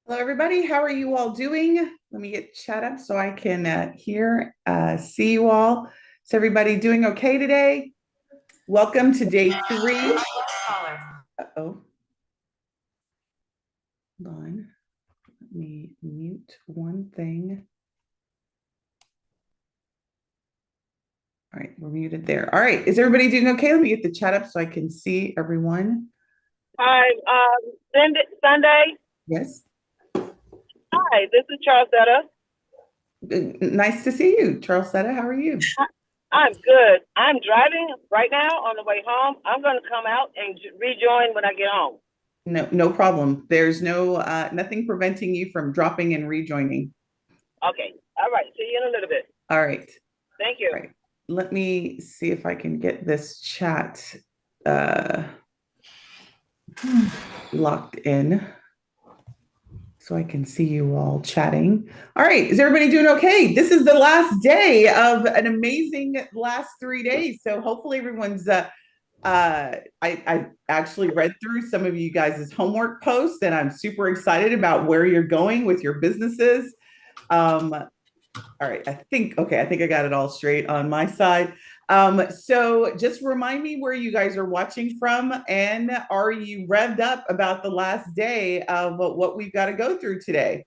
Hello, everybody. How are you all doing? Let me get chat up so I can see you all. Is everybody doing okay today? Welcome to day three. Uh-oh. Hold on. Let me mute one thing. All right, we're muted there. All right, is everybody doing okay? Let me get the chat up so I can see everyone. Hi, Sunday. Yes. Hi, this is Charlesetta. Nice to see you, Charles Setta. How are you? I'm good. I'm driving right now on the way home. I'm going to come out and rejoin when I get home. No problem. There's nothing preventing you from dropping and rejoining. Okay. All right. See you in a little bit. All right. Thank you. All right. Let me see if I can get this chat uh, locked in so I can see you all chatting. All right. Is everybody doing okay? This is the last day of an amazing last 3 days. So hopefully everyone's I actually read through some of you guys' homework posts, and I'm super excited about where you're going with your businesses. All right, I think I got it all straight on my side. So just remind me where you guys are watching from, and are you revved up about the last day of what we've got to go through today?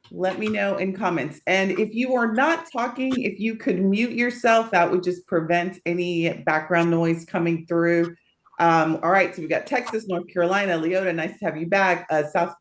Let me know in comments. And if you are not talking, if you could mute yourself, that would just prevent any background noise coming through. All right, so we got Texas, North Carolina, Leota, nice to have you back. South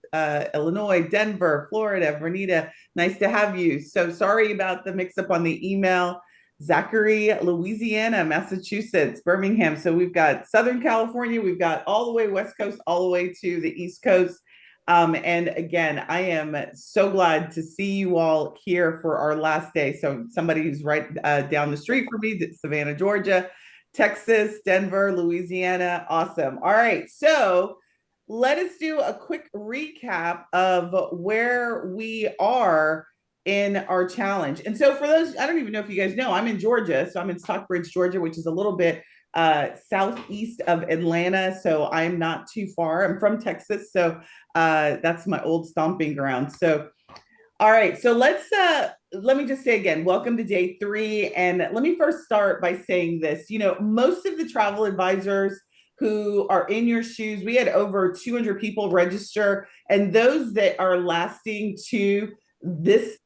Illinois, Denver, Florida, Vernita, nice to have you. So sorry about the mix up on the email. Zachary, Louisiana, Massachusetts, Birmingham. So we've got Southern California, we've got all the way West Coast, all the way to the East Coast. And again, I am so glad to see you all here for our last day. So somebody who's right down the street from me, Savannah, Georgia, Texas, Denver, Louisiana. Awesome. All right. So let us do a quick recap of where we are in our challenge. And so for those, I don't even know if you guys know, I'm in Georgia. So I'm in Stockbridge, Georgia, which is a little bit southeast of Atlanta. So I'm not too far. I'm from Texas. So that's my old stomping ground. So, all right. So let me just say again, welcome to day three. And let me first start by saying this. Most of the travel advisors who are in your shoes, we had over 200 people register, and those that are lasting to this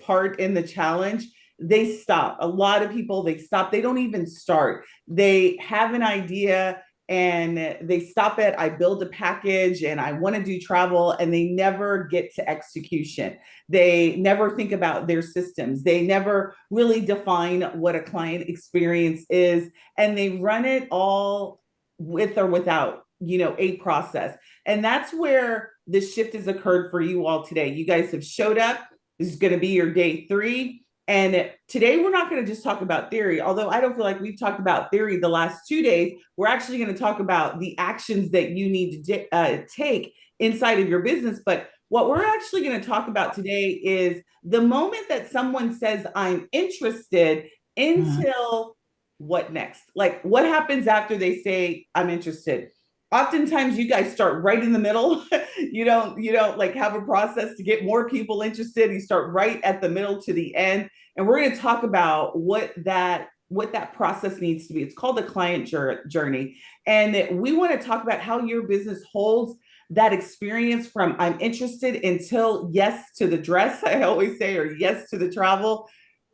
part in the challenge, they stop. A lot of people, they stop. They don't even start. They have an idea and they stop at, I build a package and I want to do travel, and they never get to execution. They never think about their systems. They never really define what a client experience is, and they run it all with or without, a process. And that's where the shift has occurred for you all today. You guys have showed up. This is going to be your day three. And today we're not going to just talk about theory, although I don't feel like we've talked about theory the last 2 days. We're actually going to talk about the actions that you need to take inside of your business. But what we're actually going to talk about today is the moment that someone says, I'm interested, until what next? Like, what happens after they say, I'm interested? Oftentimes you guys start right in the middle. You don't like have a process to get more people interested. You start right at the middle to the end. And we're going to talk about what that process needs to be. It's called the client journey. And we want to talk about how your business holds that experience from I'm interested until yes to the dress, I always say, or yes to the travel.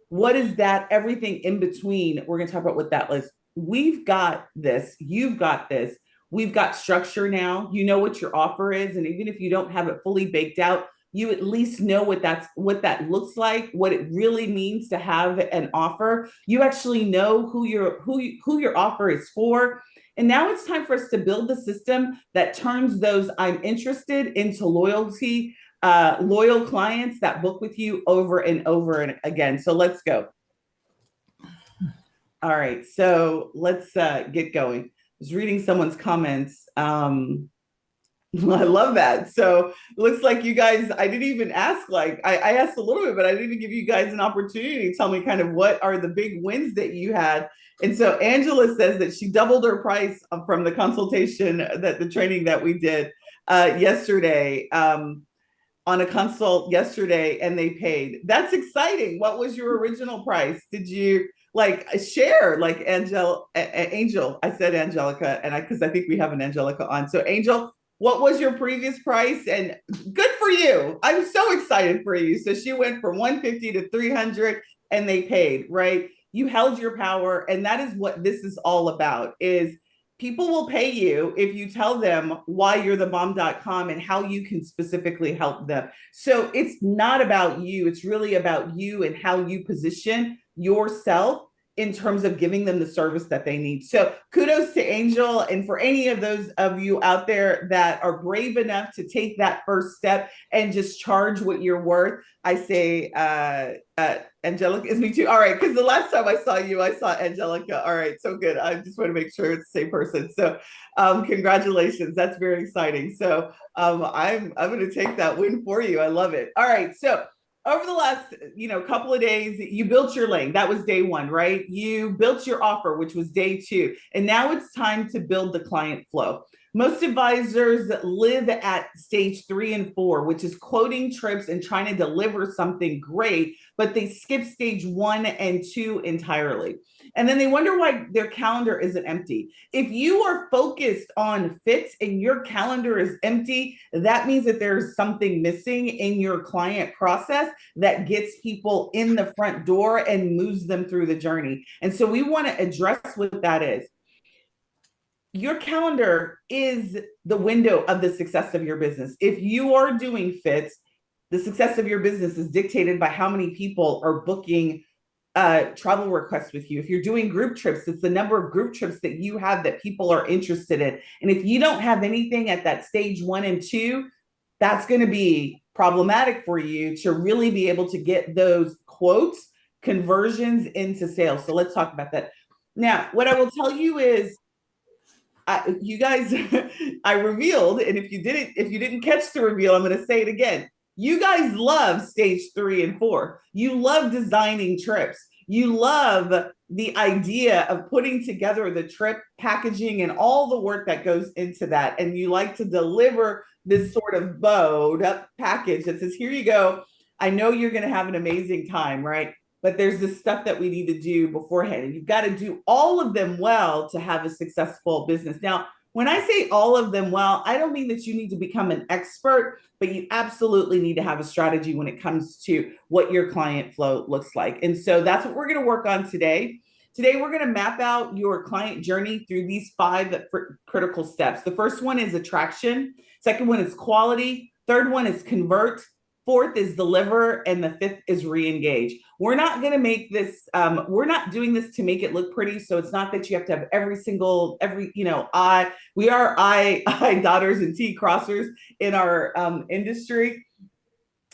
What is that? Everything in between. We're going to talk about what that is. We've got this. You've got this. We've got structure now. You know what your offer is. And even if you don't have it fully baked out, you at least know what that looks like, what it really means to have an offer. You actually know who your offer is for. And now it's time for us to build the system that turns those I'm interested into loyalty, loyal clients that book with you over and over and again. So let's go. All right, so let's get going. I was reading someone's comments. I love that. So it looks like you guys, I didn't even ask, like, I asked a little bit, but I didn't give you guys an opportunity to tell me kind of what are the big wins that you had. And so Angela says that she doubled her price from the consultation, that the training that we did. yesterday on a consult yesterday, and they paid. That's exciting. What was your original price? Did you like share like Angel? I said Angelica, and because I think we have an Angelica on. So Angel, what was your previous price? And good for you. I'm so excited for you. So she went from 150 to 300 and they paid, right? You held your power. And that is what this is all about is people will pay you if you tell them why you're the bomb.com and how you can specifically help them. So it's not about you. It's really about you and how you position yourself in terms of giving them the service that they need. So kudos to Angel. And for any of those of you out there that are brave enough to take that first step and just charge what you're worth, I say, Angelica is me too. All right. Because the last time I saw you, I saw Angelica. All right. So good. I just want to make sure it's the same person. So congratulations. That's very exciting. So I'm going to take that win for you. I love it. All right. So over the last couple of days, you built your lane. That was day one, right? You built your offer, which was day two, and now it's time to build the client flow. Most advisors live at stage 3 and 4, which is quoting trips and trying to deliver something great, but they skip stage 1 and 2 entirely. And then they wonder why their calendar isn't empty. If you are focused on fits and your calendar is empty, that means that there's something missing in your client process that gets people in the front door and moves them through the journey. And so we want to address what that is. Your calendar is the window of the success of your business. If you are doing fits, the success of your business is dictated by how many people are booking travel requests with you. If you're doing group trips, it's the number of group trips that you have that people are interested in. And if you don't have anything at that stage 1 and 2, that's going to be problematic for you to really be able to get those quotes, conversions into sales. So let's talk about that. Now, what I will tell you is, you guys, I revealed, and if you didn't catch the reveal, I'm going to say it again. You guys love stage 3 and 4. You love designing trips. You love the idea of putting together the trip packaging and all the work that goes into that. And you like to deliver this sort of bowed up package that says, here you go. I know you're going to have an amazing time, right? But there's this stuff that we need to do beforehand. And you've got to do all of them well to have a successful business. Now, when I say all of them well, I don't mean that you need to become an expert, but you absolutely need to have a strategy when it comes to what your client flow looks like. And so that's what we're going to work on today. Today, we're going to map out your client journey through these 5 critical steps. The first one is attraction. Second one is quality. Third one is convert. Fourth is deliver, and the 5th is re-engage. We're not going to make this, we're not doing this to make it look pretty. So it's not that you have to have we are I dotters and T crossers in our industry.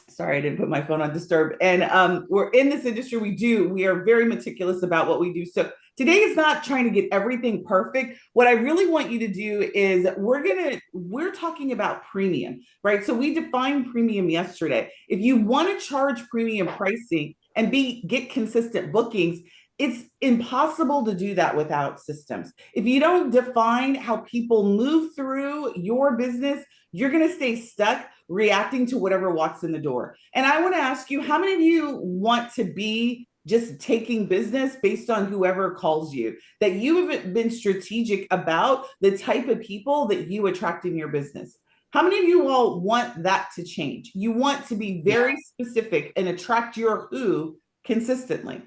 Sorry, I didn't put my phone on disturb. And we're in this industry, we are very meticulous about what we do. So today is not trying to get everything perfect. What I really want you to do is we're talking about premium, right? So we defined premium yesterday. If you want to charge premium pricing and get consistent bookings, it's impossible to do that without systems. If you don't define how people move through your business, you're going to stay stuck reacting to whatever walks in the door. And I want to ask you, how many of you want to be just taking business based on whoever calls you, that you have been strategic about the type of people that you attract in your business? How many of you all want that to change? You want to be very specific and attract your who consistently.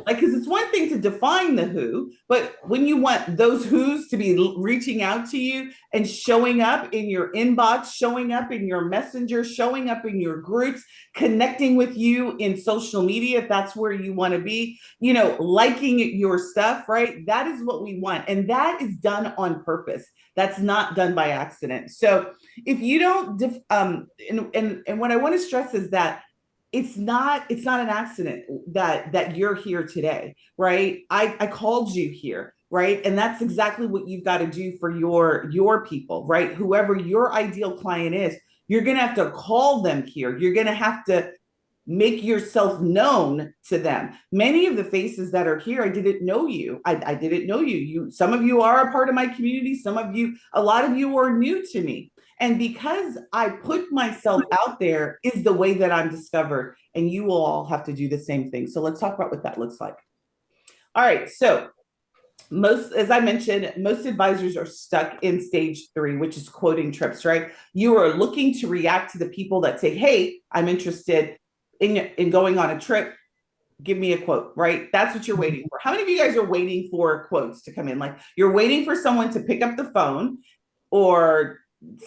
Because it's one thing to define the who, but when you want those who's to be reaching out to you and showing up in your inbox, showing up in your messenger, showing up in your groups, connecting with you in social media, if that's where you want to be, liking your stuff, right? That is what we want. And that is done on purpose. That's not done by accident. So if you don't, and what I want to stress is that it's not an accident that you're here today, right? I called you here, right? And that's exactly what you've got to do for your people, right? Whoever your ideal client is, you're going to have to call them here. You're going to have to make yourself known to them. Many of the faces that are here, I didn't know you. I didn't know you. Some of you are a part of my community. A lot of you are new to me. And because I put myself out there is the way that I'm discovered. And you will all have to do the same thing. So let's talk about what that looks like. All right. So most, as I mentioned, most advisors are stuck in stage 3, which is quoting trips, right? You are looking to react to the people that say, hey, I'm interested in going on a trip. Give me a quote, right? That's what you're waiting for. How many of you guys are waiting for quotes to come in? Like you're waiting for someone to pick up the phone or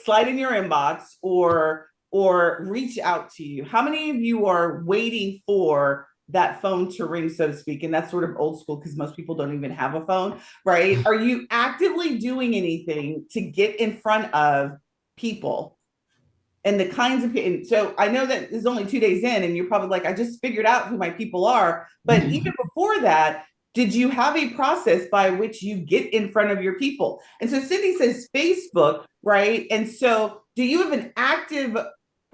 slide in your inbox or reach out to you. How many of you are waiting for that phone to ring, so to speak? And that's sort of old school because most people don't even have a phone, right? Are you actively doing anything to get in front of people and the kinds of, and so I know that it's only 2 days in and you're probably like, I just figured out who my people are. But even before that, did you have a process by which you get in front of your people? And so Cindy says Facebook, right? And so do you have an active,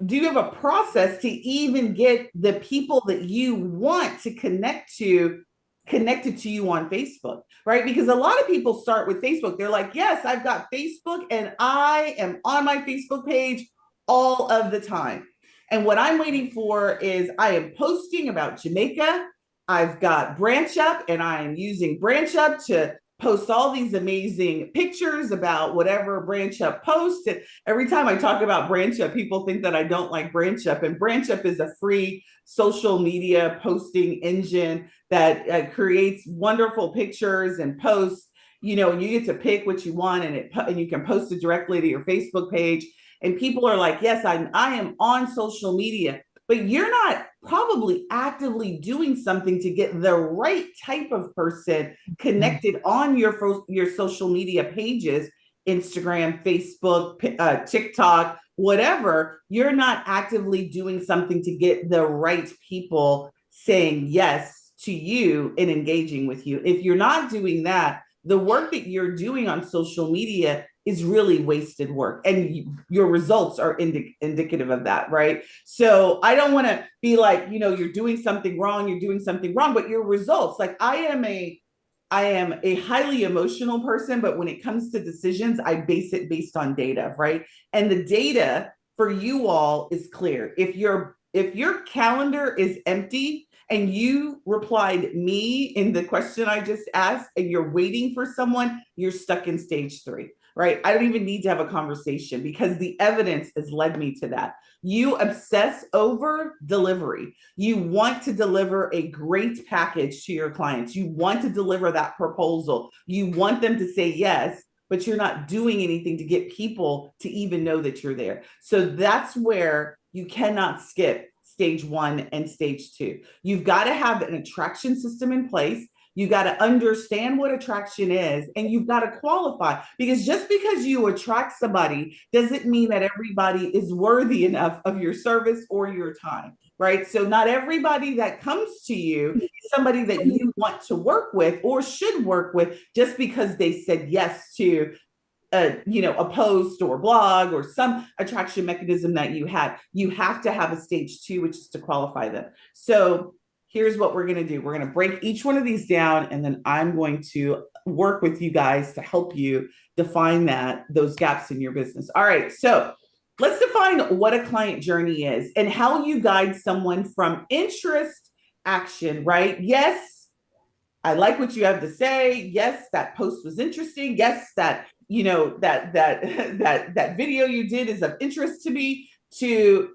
do you have a process to even get the people that you want to connect to connected to you on Facebook, right? Because a lot of people start with Facebook. They're like, yes, I've got Facebook and I am on my Facebook page all of the time. And what I'm waiting for is I am posting about Jamaica. I've got Branch Up and I'm using Branch Up to post all these amazing pictures about whatever Branch Up posts. And every time I talk about Branch Up, people think that I don't like Branch Up. And Branch Up is a free social media posting engine that creates wonderful pictures and posts. You know, and you get to pick what you want and you can post it directly to your Facebook page. And people are like, yes, I am on social media, but you're not probably actively doing something to get the right type of person connected on your social media pages, Instagram, Facebook, TikTok, whatever. You're not actively doing something to get the right people saying yes to you and engaging with you. If you're not doing that, the work that you're doing on social media is really wasted work, and your results are indicative of that, right? So I don't want to be like, you know, you're doing something wrong, but your results, like I am a highly emotional person, but when it comes to decisions, I base it based on data, right? And the data for you all is clear. If your calendar is empty and you replied me in the question I just asked and you're waiting for someone, you're stuck in stage 3, right? I don't even need to have a conversation because the evidence has led me to that. You obsess over delivery. You want to deliver a great package to your clients. You want to deliver that proposal. You want them to say yes, but you're not doing anything to get people to even know that you're there. So that's where you cannot skip stage 1 and stage 2. You've got to have an attraction system in place. You got to understand what attraction is, and you've got to qualify, because just because you attract somebody doesn't mean that everybody is worthy enough of your service or your time, right? So not everybody that comes to you is somebody that you want to work with or should work with just because they said yes to a post or blog or some attraction mechanism that you had. You have to have a stage 2, which is to qualify them. So here's what we're going to do. We're going to break each one of these down, and then I'm going to work with you guys to help you define those gaps in your business. All right. So let's define what a client journey is and how you guide someone from interest action, right? Yes, I like what you have to say. Yes, that post was interesting. Yes, that that video you did is of interest to me. To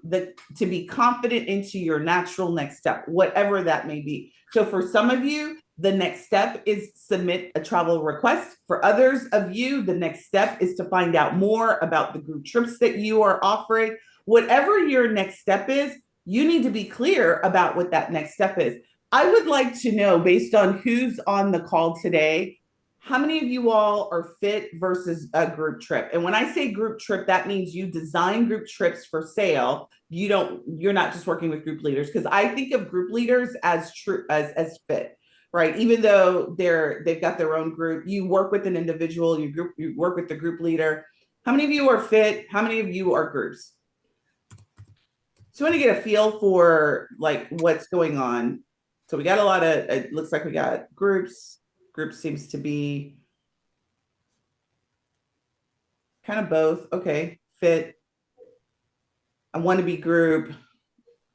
be confident into your natural next step, whatever that may be. So for some of you, the next step is submit a travel request. For others of you, the next step is to find out more about the group trips that you are offering. Whatever your next step is, you need to be clear about what that next step is. I would like to know, based on who's on the call today, how many of you all are fit versus a group trip? And when I say group trip, that means you design group trips for sale. You're not just working with group leaders, because I think of group leaders as fit, right? Even though they've got their own group, you work with an individual, you work with the group leader. How many of you are fit? How many of you are groups? So I want to get a feel for like what's going on. So we got a lot of, it looks like we got groups. Group seems to be kind of both. Okay. fit. I want to be group.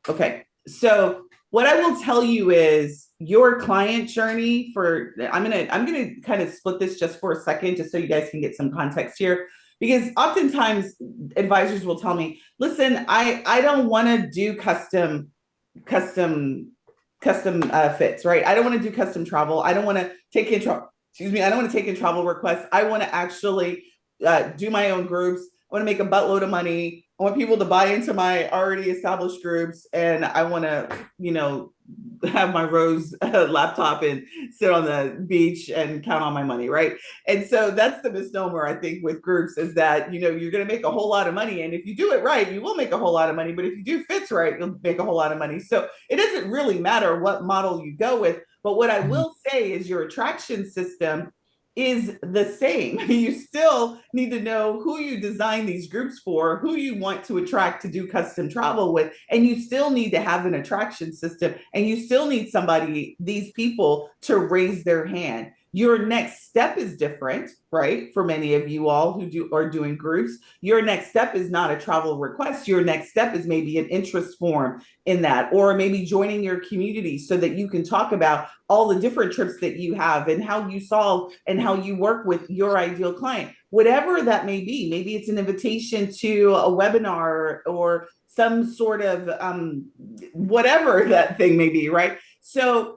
Okay. So what I will tell you is your client journey for I'm gonna kind of split this just for a second, just so you guys can get some context here. Because oftentimes advisors will tell me, listen, I don't want to do custom fits, right? I don't want to do custom travel. I don't want to take in excuse me, I don't want to take in travel requests. I want to actually do my own groups. I want to make a buttload of money. I want people to buy into my already established groups, and I want to, have my Rose laptop and sit on the beach and count on my money, right? And so that's the misnomer, I think, with groups, is that you're going to make a whole lot of money, and if you do it right, you will make a whole lot of money. But if you do fits right, you'll make a whole lot of money. So it doesn't really matter what model you go with. But what I will say is your attraction system is the same. You still need to know who you design these groups for, who you want to attract to do custom travel with, and you still need to have an attraction system, and you still need these people to raise their hand. Your next step is different, right? For many of you all who are doing groups, your next step is not a travel request. Your next step is maybe an interest form in that, or maybe joining your community so that you can talk about all the different trips that you have and how you solve and how you work with your ideal client, whatever that may be. Maybe it's an invitation to a webinar or some sort of whatever that thing may be, right? So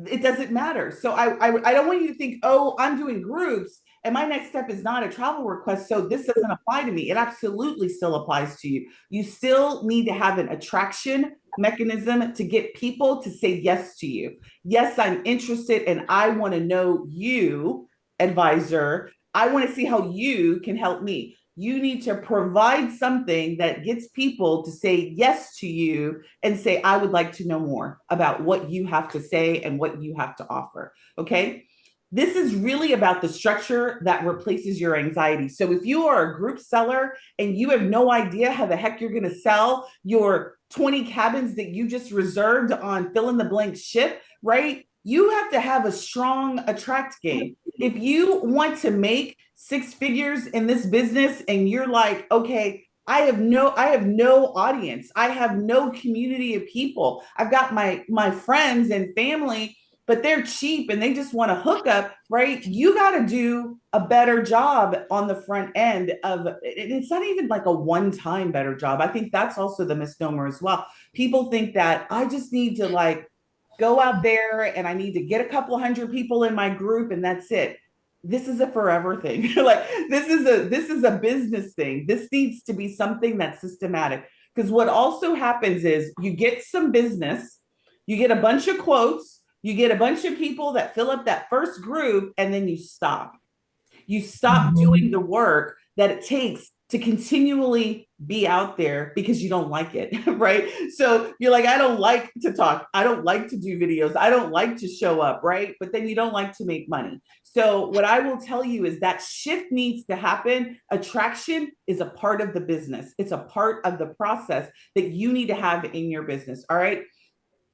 it doesn't matter. So I don't want you to think, oh, I'm doing groups and my next step is not a travel request, so this doesn't apply to me. It absolutely still applies to you. You still need to have an attraction mechanism to get people to say yes to you. Yes, I'm interested and I want to know you, advisor. I want to see how you can help me. You need to provide something that gets people to say yes to you and say, I would like to know more about what you have to say and what you have to offer. Okay. This is really about the structure that replaces your anxiety. So if you are a group seller and you have no idea how the heck you're going to sell your 20 cabins that you just reserved on fill in the blank ship, right? You have to have a strong attract game. If you want to make six figures in this business and you're like, okay, I have no audience. I have no community of people. I've got my friends and family, but they're cheap and they just want to hook up, right? You got to do a better job on the front end of it. It's not even like a one-time better job. I think that's also the misnomer as well. People think that I just need to like go out there and I need to get a couple hundred people in my group and that's it. This is a forever thing. Like this is a business thing. This needs to be something that's systematic. Because what also happens is you get some business, you get a bunch of quotes, you get a bunch of people that fill up that first group, and then you stop. You stop doing the work that it takes to continually be out there because you don't like it, right? So you're like, I don't like to talk. I don't like to do videos. I don't like to show up, right? But then you don't like to make money. So what I will tell you is that shift needs to happen. Attraction is a part of the business. It's a part of the process that you need to have in your business, all right?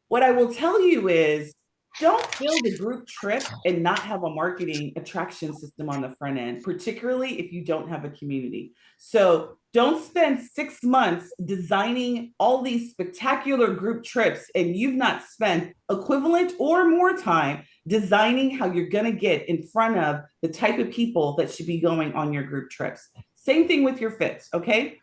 What I will tell you is don't build a group trip and not have a marketing attraction system on the front end, particularly if you don't have a community. So don't spend 6 months designing all these spectacular group trips and you've not spent equivalent or more time designing how you're going to get in front of the type of people that should be going on your group trips. Same thing with your fits, okay?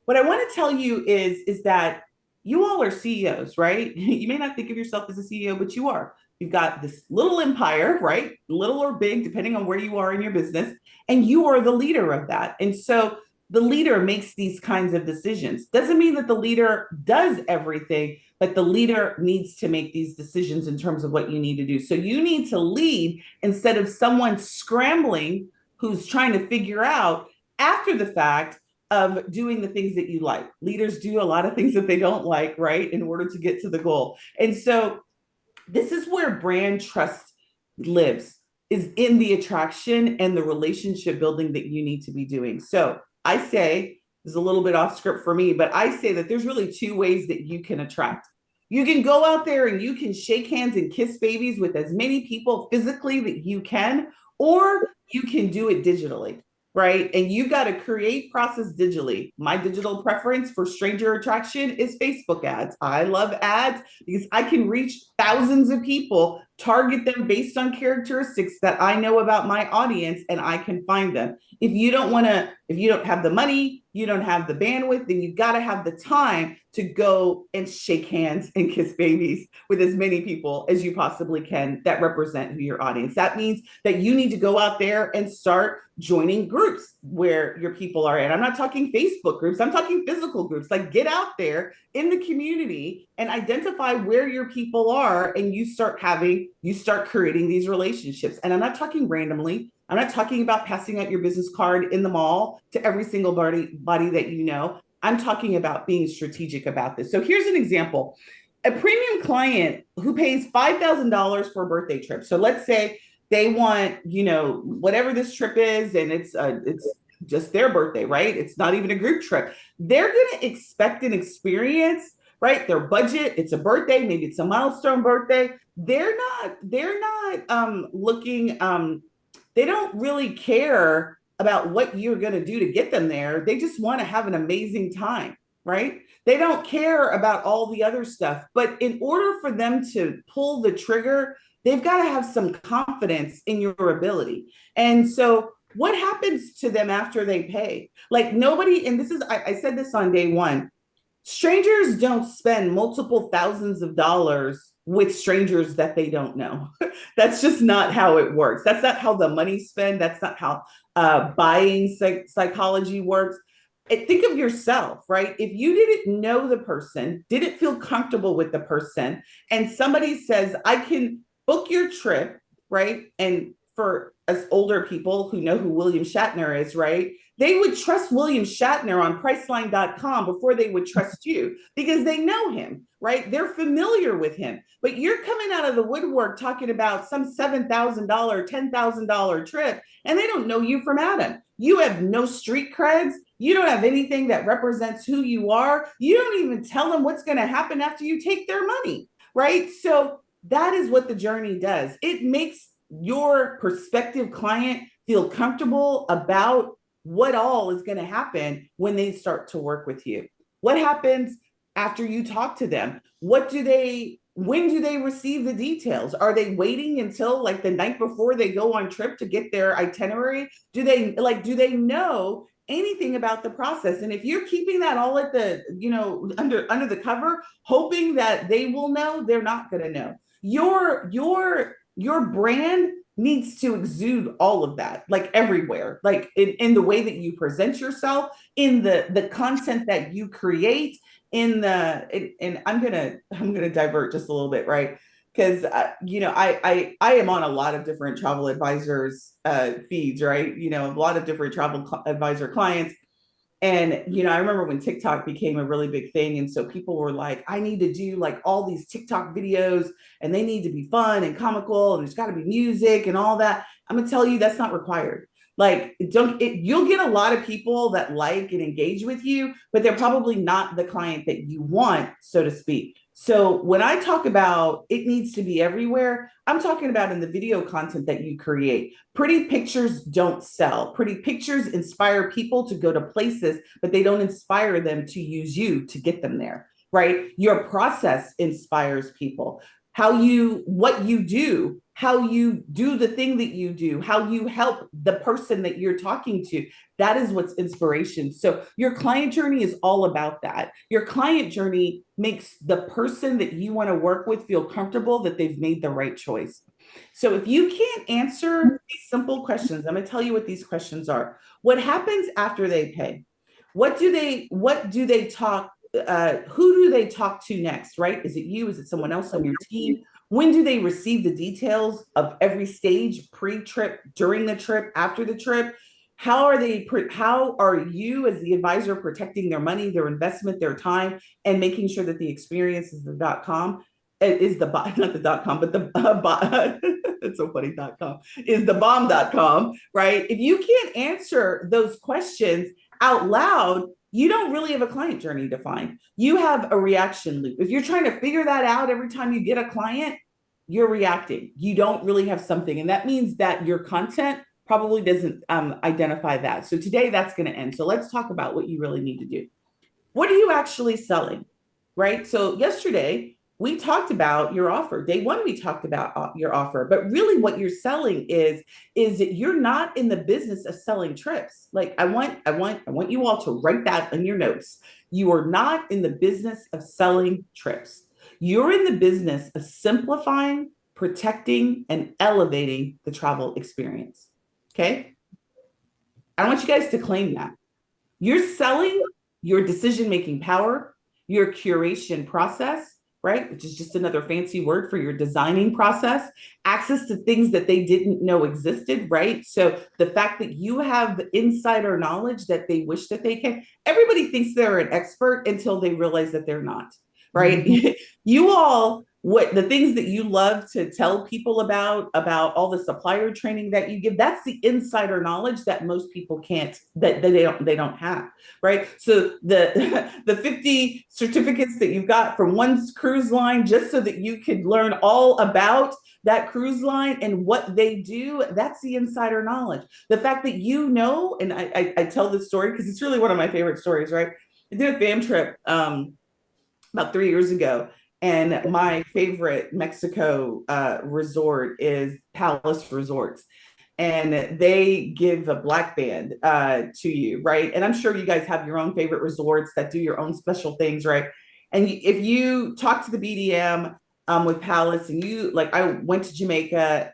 What I want to tell you is that you all are CEOs, right? You may not think of yourself as a CEO, but you are. You've got this little empire, right? Little or big, depending on where you are in your business, and you are the leader of that. And so the leader makes these kinds of decisions. Doesn't mean that the leader does everything, but the leader needs to make these decisions in terms of what you need to do. So you need to lead instead of someone scrambling who's trying to figure out after the fact of doing the things that you like. Leaders do a lot of things that they don't like, right? In order to get to the goal. And so this is where brand trust lives, is in the attraction and the relationship building that you need to be doing. So I say, this is a little bit off script for me, but I say that there's really two ways that you can attract. You can go out there and you can shake hands and kiss babies with as many people physically that you can, or you can do it digitally. right? And you got to create process digitally. My digital preference for stranger attraction is Facebook ads. I love ads because I can reach thousands of people, target them based on characteristics that I know about my audience, and I can find them. If you don't have the money, you don't have the bandwidth, then you got to have the time to go and shake hands and kiss babies with as many people as you possibly can that represent your audience. That means that you need to go out there and start joining groups where your people are in. I'm not talking Facebook groups, I'm talking physical groups. Like, get out there in the community and identify where your people are, and you start creating these relationships. And I'm not talking randomly. I'm not talking about passing out your business card in the mall to every single body that you know. I'm talking about being strategic about this. So here's an example. A premium client who pays $5,000 for a birthday trip. So let's say they want, whatever this trip is, and it's just their birthday, right? It's not even a group trip. They're going to expect an experience, right? Their budget, it's a birthday, maybe it's a milestone birthday. They're not looking, they don't really care about what you're going to do to get them there. They just want to have an amazing time, right? They don't care about all the other stuff. But in order for them to pull the trigger, they've got to have some confidence in your ability. And so what happens to them after they pay? Like, nobody, and I said this on day one, strangers don't spend multiple thousands of dollars with strangers that they don't know. That's just not how it works. That's not how the money spent. That's not how buying psychology works. Think of yourself, right? If you didn't know the person, didn't feel comfortable with the person, and somebody says, I can book your trip, right? And for us older people who know who William Shatner is, right? They would trust William Shatner on Priceline.com before they would trust you because they know him, right? They're familiar with him. But you're coming out of the woodwork talking about some $7,000, $10,000 trip, and they don't know you from Adam. You have no street creds. You don't have anything that represents who you are. You don't even tell them what's going to happen after you take their money, right? So that is what the journey does. It makes your prospective client feel comfortable about what all is going to happen when they start to work with you. What happens after you talk to them? When do they receive the details? Are they waiting until like the night before they go on trip to get their itinerary? Do they know anything about the process? And if you're keeping that all at the, under the cover, hoping that they will know, they're not going to know. Your brand needs to exude all of that, like everywhere, like in the way that you present yourself, in the content that you create, and I'm gonna divert just a little bit, right? Because I am on a lot of different travel advisors feeds, right? A lot of different travel advisor clients. And, I remember when TikTok became a really big thing. And so people were like, I need to do like all these TikTok videos, and they need to be fun and comical, and there's got to be music and all that. I'm going to tell you that's not required. Like, you'll get a lot of people that like and engage with you, but they're probably not the client that you want, so to speak. So when I talk about it needs to be everywhere, I'm talking about in the video content that you create. Pretty pictures don't sell. Pretty pictures inspire people to go to places, but they don't inspire them to use you to get them there, right? Your process inspires people. What you do, how you do the thing that you do, how you help the person that you're talking to, that is what's inspiration. So your client journey is all about that. Your client journey makes the person that you want to work with feel comfortable that they've made the right choice. So if you can't answer these simple questions, I'm going to tell you what these questions are. What happens after they pay? What do they talk who do they talk to next, right? Is it you? Is it someone else on your team? When do they receive the details of every stage, pre-trip, during the trip, after the trip? How are you as the advisor protecting their money, their investment, their time, and making sure that the experience is the .com, is the not the .com, but the it's so funny, .com is the bomb.com, right? If you can't answer those questions out loud, you don't really have a client journey defined. You have a reaction loop. If you're trying to figure that out every time you get a client, you're reacting. You don't really have something. And that means that your content probably doesn't identify that. So today that's going to end. So let's talk about what you really need to do. What are you actually selling? Right? So yesterday we talked about your offer. Day one, we talked about your offer, but really what you're selling is that you're not in the business of selling trips. Like I want you all to write that in your notes. You are not in the business of selling trips. You're in the business of simplifying, protecting, and elevating the travel experience. Okay. I want you guys to claim that. You're selling your decision making power, your curation process, right? Which is just another fancy word for your designing process, access to things that they didn't know existed, right? So the fact that you have insider knowledge that they wish that they can, everybody thinks they're an expert until they realize that they're not, right? Mm-hmm. You all, what the things that you love to tell people about all the supplier training that you give, that's the insider knowledge that most people can't, that they don't have, right? So the the 50 certificates that you've got from one cruise line just so that you could learn all about that cruise line and what they do, that's the insider knowledge. The fact that you know, and I tell this story because it's really one of my favorite stories, right? I did a fam trip about 3 years ago, and my favorite Mexico resort is Palace Resorts. And they give a black band to you, right? And I'm sure you guys have your own favorite resorts that do your own special things, right? And if you talk to the BDM with Palace, and you like, I went to Jamaica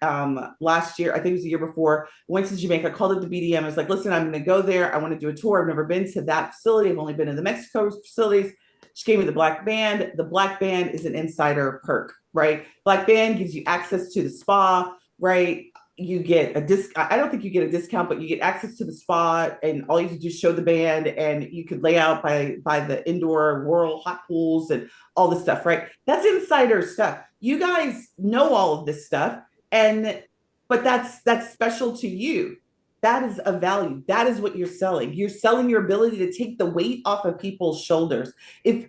last year, I think it was the year before. Went to Jamaica, called up the BDM. I was like, listen, I'm going to go there. I want to do a tour. I've never been to that facility. I've only been to the Mexico facilities. She gave me the black band. The black band is an insider perk, right? Black band gives you access to the spa, right? You get a discount. I don't think you get a discount, but you get access to the spa, and all you have to do is show the band, and you could lay out by the indoor whirl hot pools and all this stuff, right? That's insider stuff. You guys know all of this stuff, and but that's special to you. That is a value. That is what you're selling. You're selling your ability to take the weight off of people's shoulders. If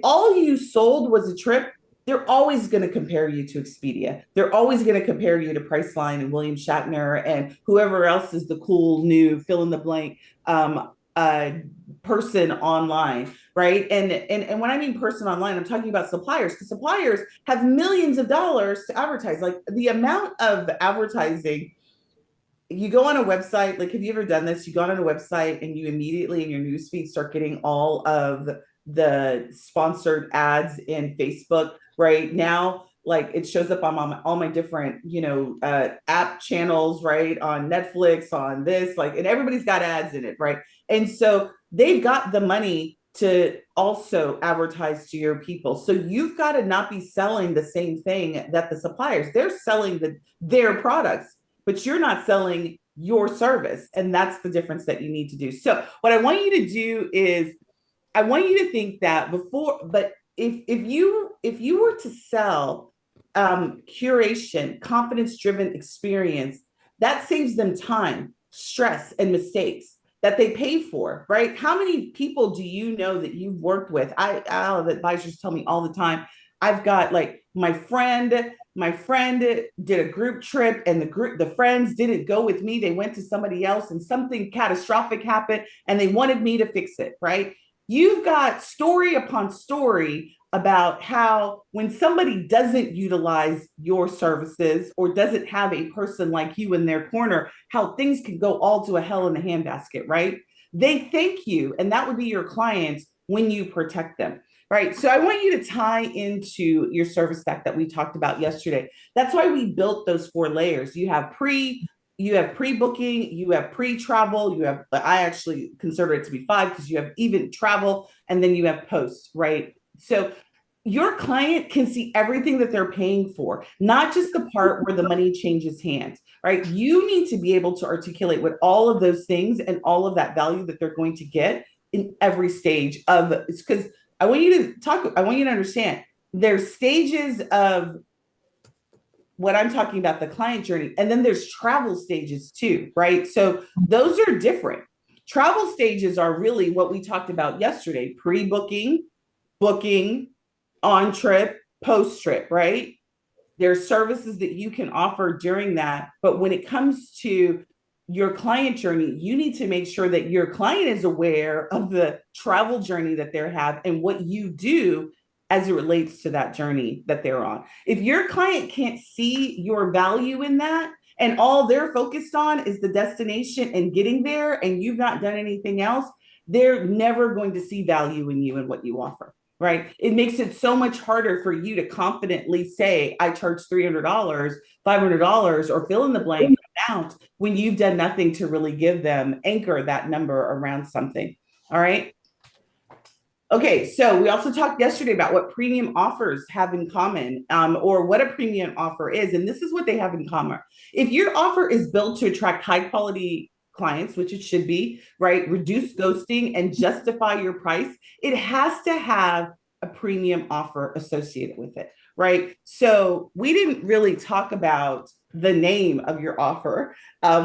all you sold was a trip, they're always going to compare you to Expedia. They're always going to compare you to Priceline and William Shatner and whoever else is the cool new fill in the blank person online, right? And when I mean person online, I'm talking about suppliers, because suppliers have millions of dollars to advertise. Like the amount of advertising. You go on a website, like, have you ever done this? You go on a website and you immediately in your newsfeed start getting all of the sponsored ads in Facebook right now. Like it shows up on all my different, app channels, right? On Netflix, on this, like, and everybody's got ads in it, right? And so they've got the money to also advertise to your people. So you've got to not be selling the same thing that the suppliers, they're selling their products, but you're not selling your service. And that's the difference that you need to do. So what I want you to do is I want you to think that before, but if you were to sell curation, confidence driven experience, that saves them time, stress, and mistakes that they pay for, right? How many people do you know that you've worked with? I have advisors tell me all the time, I've got like my friend did a group trip, and the friends didn't go with me. They went to somebody else, and something catastrophic happened, and they wanted me to fix it, right? You've got story upon story about how when somebody doesn't utilize your services or doesn't have a person like you in their corner, how things can go all to a hell in a handbasket, right? They thank you, and that would be your clients when you protect them. Right. So I want you to tie into your service stack that we talked about yesterday. That's why we built those 4 layers. You have pre-booking, you have pre-travel, I actually consider it to be 5 because you have even travel, and then you have post, right? So your client can see everything that they're paying for, not just the part where the money changes hands, right? You need to be able to articulate what all of those things and all of that value that they're going to get in every stage of it. Because I want you to understand there's stages of what I'm talking about, the client journey, and then there's travel stages too, right? So those are different. Travel stages are really what we talked about yesterday: pre-booking, booking, on trip, post trip, right? There's services that you can offer during that. But when it comes to your client journey, you need to make sure that your client is aware of the travel journey that they have and what you do as it relates to that journey that they're on. If your client can't see your value in that, and all they're focused on is the destination and getting there, and you've not done anything else, they're never going to see value in you and what you offer, right? It makes it so much harder for you to confidently say, I charge $300, $500, or fill in the blank amount when you've done nothing to really give them, anchor that number around something. All right. Okay, so we also talked yesterday about what premium offers have in common, or what a premium offer is. And this is what they have in common. If your offer is built to attract high quality clients, which it should be, right? Reduce ghosting and justify your price, it has to have a premium offer associated with it, right? So we didn't really talk about the name of your offer.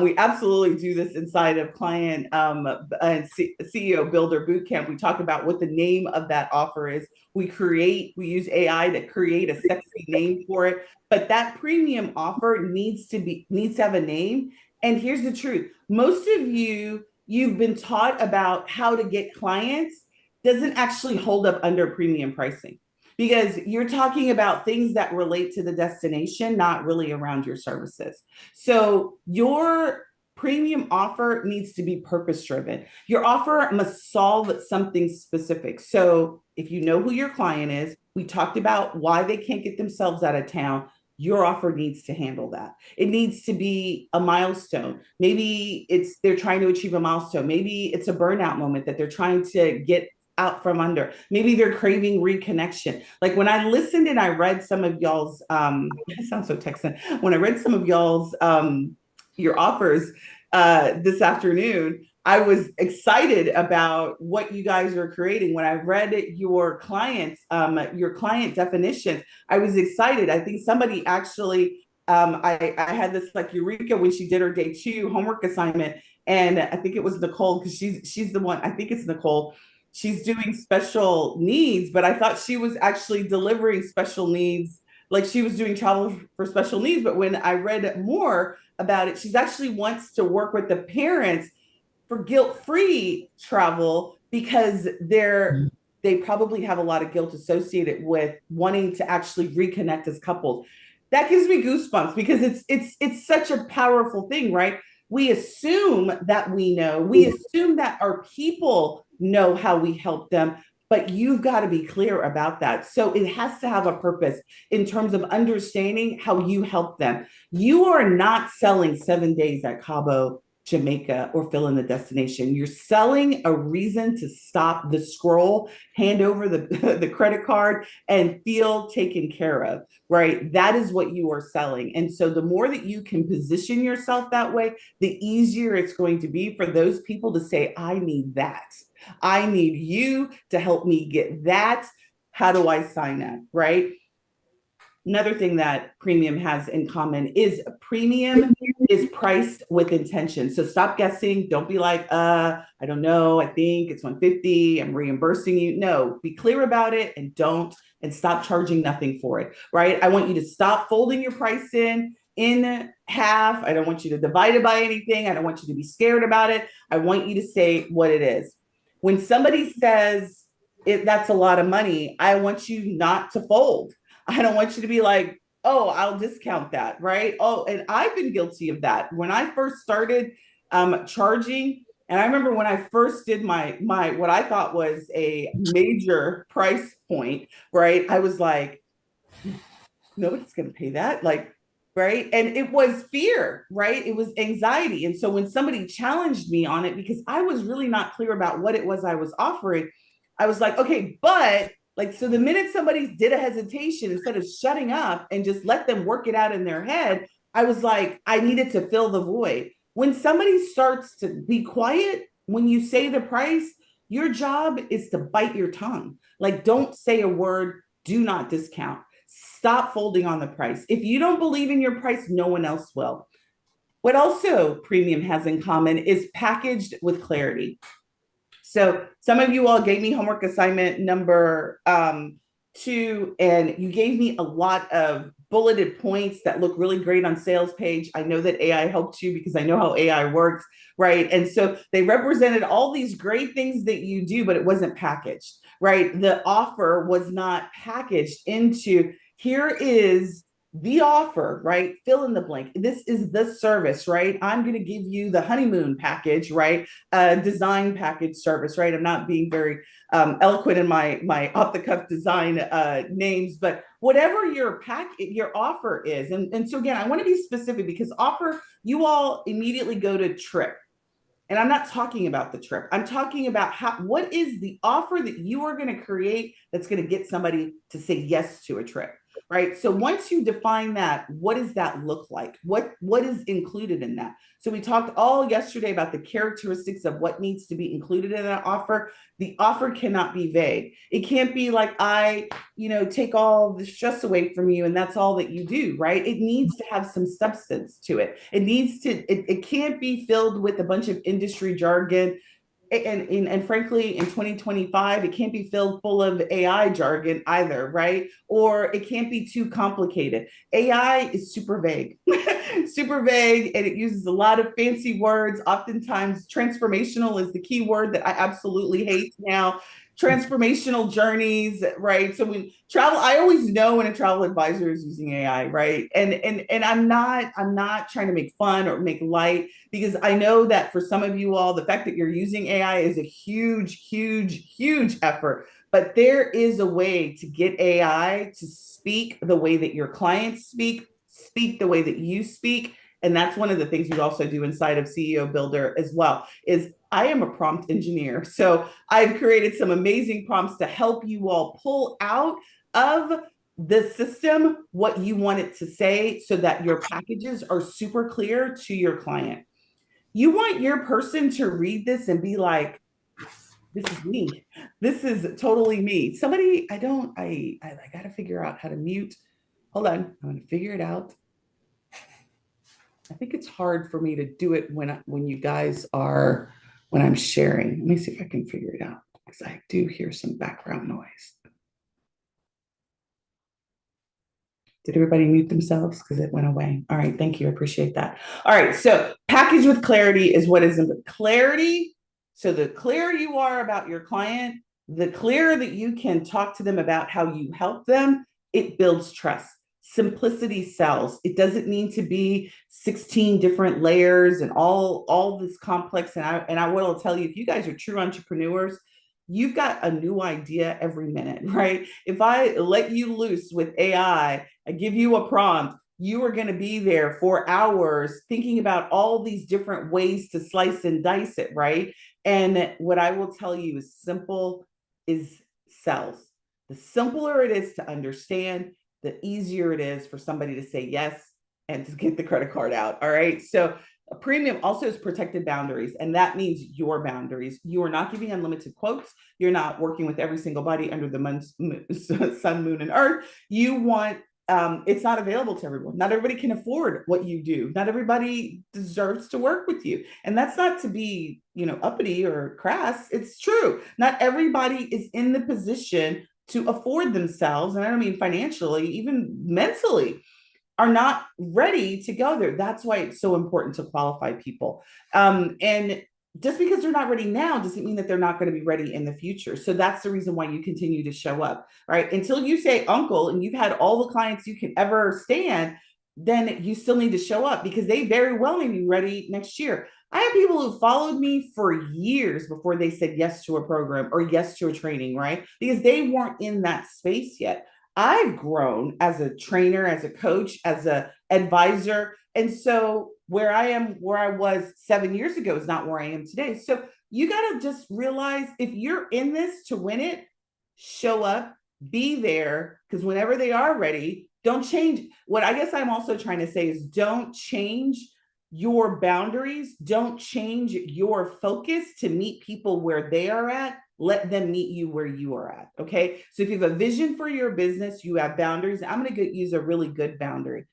We absolutely do this inside of client and CEO Builder Bootcamp. We talk about what the name of that offer is. We use AI to create a sexy name for it. But that premium offer needs to have a name. And here's the truth: most of you've been taught about how to get clients doesn't actually hold up under premium pricing, because you're talking about things that relate to the destination, not really around your services. So your premium offer needs to be purpose driven. Your offer must solve something specific. So if you know who your client is, we talked about why they can't get themselves out of town. Your offer needs to handle that. It needs to be a milestone. Maybe they're trying to achieve a milestone. Maybe it's a burnout moment that they're trying to get out from under. Maybe they're craving reconnection. Like when I listened and I read some of y'all's, it sounds so Texan. When I read some of y'all's, your offers this afternoon, I was excited about what you guys are creating. When I read your client definition, I was excited. I think somebody actually, I had this like Eureka when she did her day 2 homework assignment. And I think it was Nicole, because she's the one, I think it's Nicole. She's doing special needs, but I thought she was actually delivering special needs, like she was doing travel for special needs. But when I read more about it, she's actually wants to work with the parents for guilt-free travel, because they probably have a lot of guilt associated with wanting to actually reconnect as couples. That gives me goosebumps, because it's such a powerful thing, right? We assume that we assume that our people know how we help them, but you've got to be clear about that. So it has to have a purpose in terms of understanding how you help them. You are not selling 7 days at Cabo, Jamaica, or fill in the destination. You're selling a reason to stop the scroll, hand over the credit card, and feel taken care of, right? That is what you are selling. And so the more that you can position yourself that way, the easier it's going to be for those people to say, I need that. I need you to help me get that. How do I sign up, right? Another thing that premium has in common is premium is priced with intention. So stop guessing. Don't be like, I don't know. I think it's 150. I'm reimbursing you. No, be clear about it, and stop charging nothing for it, right? I want you to stop folding your price in half. I don't want you to divide it by anything. I don't want you to be scared about it. I want you to say what it is. When somebody says that's a lot of money, I want you not to fold. I don't want you to be like, oh, I'll discount that, right? Oh, and I've been guilty of that. When I first started charging, and I remember when I first did my what I thought was a major price point, right? I was like, nobody's going to pay that, like, right? And it was fear, right? It was anxiety. And so when somebody challenged me on it, because I was really not clear about what it was I was offering, I was like, okay, but like, so the minute somebody did a hesitation, instead of shutting up and just let them work it out in their head, I was like, I needed to fill the void. When somebody starts to be quiet, when you say the price, your job is to bite your tongue. Like, don't say a word, do not discount. Stop folding on the price. If you don't believe in your price, no one else will. What also premium has in common is packaged with clarity. So some of you all gave me homework assignment number and you gave me a lot of bulleted points that look really great on sales page. I know that AI helped you because I know how AI works, right? And so they represented all these great things that you do, but it wasn't packaged, right? The offer was not packaged into here is the offer, right? Fill in the blank. This is the service, right? I'm going to give you the honeymoon package, right? Design package service, right? I'm not being very eloquent in my off the cuff design names, but whatever your offer is, and so again, I want to be specific because offer, you all immediately go to trip. And I'm not talking about the trip. I'm talking about what is the offer that you are going to create that's going to get somebody to say yes to a trip, right? So once you define that, what does that look like? What is included in that? So we talked all yesterday about the characteristics of what needs to be included in that offer. The offer cannot be vague. It can't be like take all the stress away from you and that's all that you do, right? It needs to have some substance to it. It can't be filled with a bunch of industry jargon. And frankly, in 2025, it can't be filled full of AI jargon either, right? Or it can't be too complicated. AI is super vague, super vague, and it uses a lot of fancy words. Oftentimes, transformational is the key word that I absolutely hate now. Transformational journeys, right? So when travel, I always know when a travel advisor is using AI, right? And I'm not trying to make fun or make light because I know that for some of you all, the fact that you're using AI is a huge, huge, huge effort. But there is a way to get AI to speak the way that your clients speak the way that you speak. And that's one of the things we also do inside of CEO Builder as well, is I am a prompt engineer. So I've created some amazing prompts to help you all pull out of the system what you want it to say so that your packages are super clear to your client. You want your person to read this and be like, this is me. This is totally me. Somebody, I got to figure out how to mute. Hold on. I'm going to figure it out. I think it's hard for me to do it when you guys are, when I'm sharing. Let me see if I can figure it out because I do hear some background noise. Did everybody mute themselves? Because it went away. All right, thank you. I appreciate that. All right, so package with clarity is what is in clarity. So the clearer you are about your client, the clearer that you can talk to them about how you help them, it builds trust. Simplicity sells. It doesn't need to be 16 different layers and all this complex. And I will tell you, if you guys are true entrepreneurs, you've got a new idea every minute, right? If I let you loose with I give you a prompt, you are going to be there for hours thinking about all these different ways to slice and dice it, right? And what I will tell you is simple is sells. The simpler it is to understand, the easier it is for somebody to say yes and to get the credit card out. All right. So a premium also is protected boundaries, and that means your boundaries. You are not giving unlimited quotes. You're not working with every single body under the sun, moon, and earth. You want it's not available to everyone. Not everybody can afford what you do. Not everybody deserves to work with you. And that's not to be, uppity or crass. It's true. Not everybody is in the position to afford themselves. And I don't mean financially, even mentally, are not ready to go there. That's why it's so important to qualify people. And just because they're not ready now doesn't mean that they're not going to be ready in the future. So that's the reason why you continue to show up, right? Until you say uncle and you've had all the clients you can ever stand, then you still need to show up because they very well may be ready next year. I have people who followed me for years before they said yes to a program or yes to a training, right? Because they weren't in that space yet. I've grown as a trainer, as a coach, as a advisor. And so where I am, where I was 7 years ago is not where I am today. So you got to just realize if you're in this to win it, show up, be there, because whenever they are ready, don't change. What I guess I'm also trying to say is don't change your boundaries. Don't change your focus to meet people where they are at. Let them meet you where you are at. Okay. So if you have a vision for your business, you have boundaries. I'm going to use a really good boundary.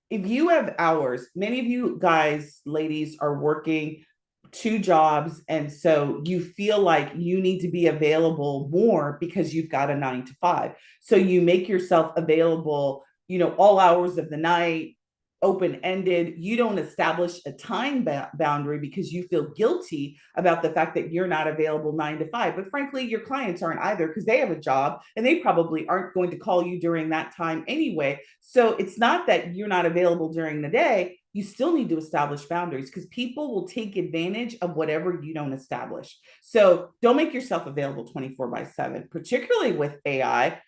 If you have hours, many of you guys, ladies, are working two jobs, and so you feel like you need to be available more because you've got a 9 to 5. So you make yourself available, all hours of the night, open ended. You don't establish a time boundary because you feel guilty about the fact that you're not available 9 to 5. But frankly, your clients aren't either, because they have a job and they probably aren't going to call you during that time anyway. So it's not that you're not available during the day. You still need to establish boundaries, because people will take advantage of whatever you don't establish. So don't make yourself available 24/7, particularly with AI.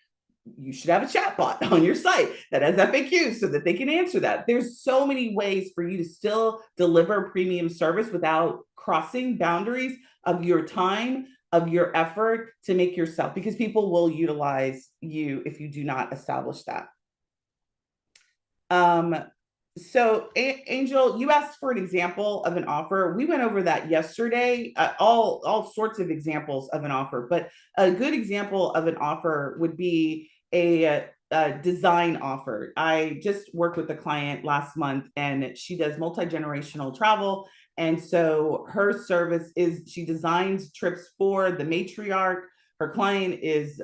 You should have a chatbot on your site that has FAQs so that they can answer that. There's so many ways for you to still deliver premium service without crossing boundaries of your time, of your effort, to make yourself, because people will utilize you if you do not establish that. So Angel, you asked for an example of an offer. We went over that yesterday, all sorts of examples of an offer, but a good example of an offer would be a design offer. I just worked with a client last month, and she does multi-generational travel. And so her service is she designs trips for the matriarch. Her client is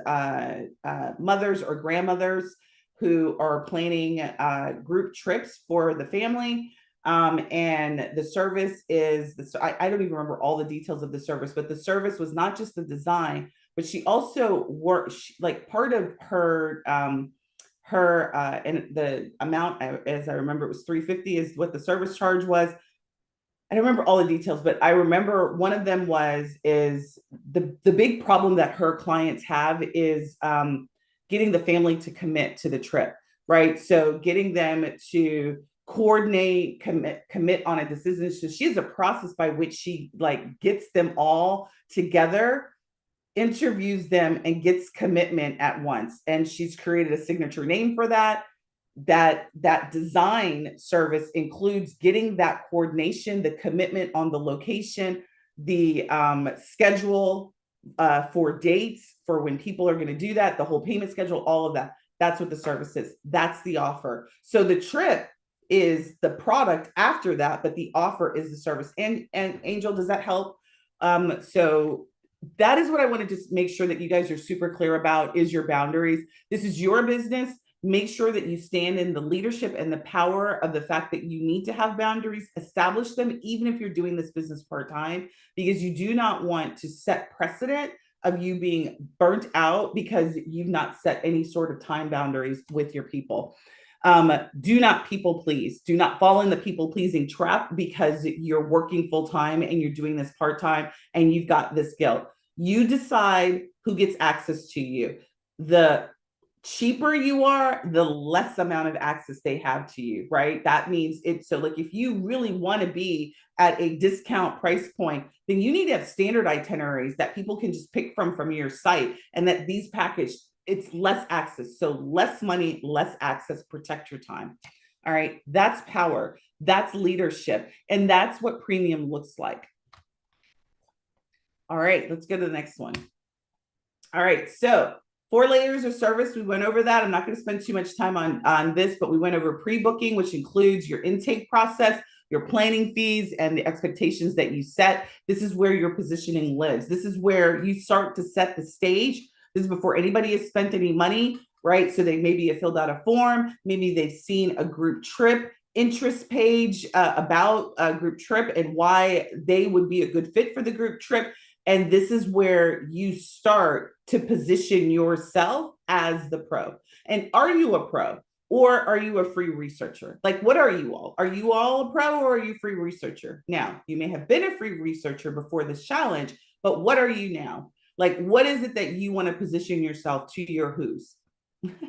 mothers or grandmothers who are planning group trips for the family. And the service is, I don't even remember all the details of the service, but the service was not just the design, but she also worked, like part of her, and the amount, as I remember, it was $350 is what the service charge was. I don't remember all the details, but I remember one of them is the big problem that her clients have is getting the family to commit to the trip, right? So getting them to coordinate, commit on a decision. So she has a process by which she like gets them all together, interviews them, and gets commitment at once. And she's created a signature name for that. That design service includes getting that coordination, the commitment on the location, the schedule for dates for when people are going to do that, the whole payment schedule, all of that. That's what the service is. That's the offer. So the trip is the product after that, but the offer is the service. And Angel, does that help? So that is what I want to just make sure that you guys are super clear about, is your boundaries. This is your business. Make sure that you stand in the leadership and the power of the fact that you need to have boundaries. Establish them, even if you're doing this business part-time, because you do not want to set precedent of you being burnt out because you've not set any sort of time boundaries with your people. Do not people please. Do not fall in the people pleasing trap because you're working full time and you're doing this part time and you've got this guilt. You decide who gets access to you. The cheaper you are, the less amount of access they have to you, right? That means it's so like if you really want to be at a discount price point, then you need to have standard itineraries that people can just pick from your site, and that these package, it's less access. So less money, less access, protect your time. All right. That's power. That's leadership. And that's what premium looks like. All right, let's go to the next one. All right. So 4 layers of service. We went over that. I'm not going to spend too much time on this, but we went over pre-booking, which includes your intake process, your planning fees, and the expectations that you set. This is where your positioning lives. This is where you start to set the stage. This is before anybody has spent any money, right? So they maybe have filled out a form. Maybe they've seen a group trip interest page about a group trip and why they would be a good fit for the group trip. And this is where you start to position yourself as the pro. And are you a pro, or are you a free researcher? Like, what are you all? Are you all a pro, or are you a free researcher? Now, you may have been a free researcher before this challenge, but what are you now? Like, what is it that you want to position yourself to your who's?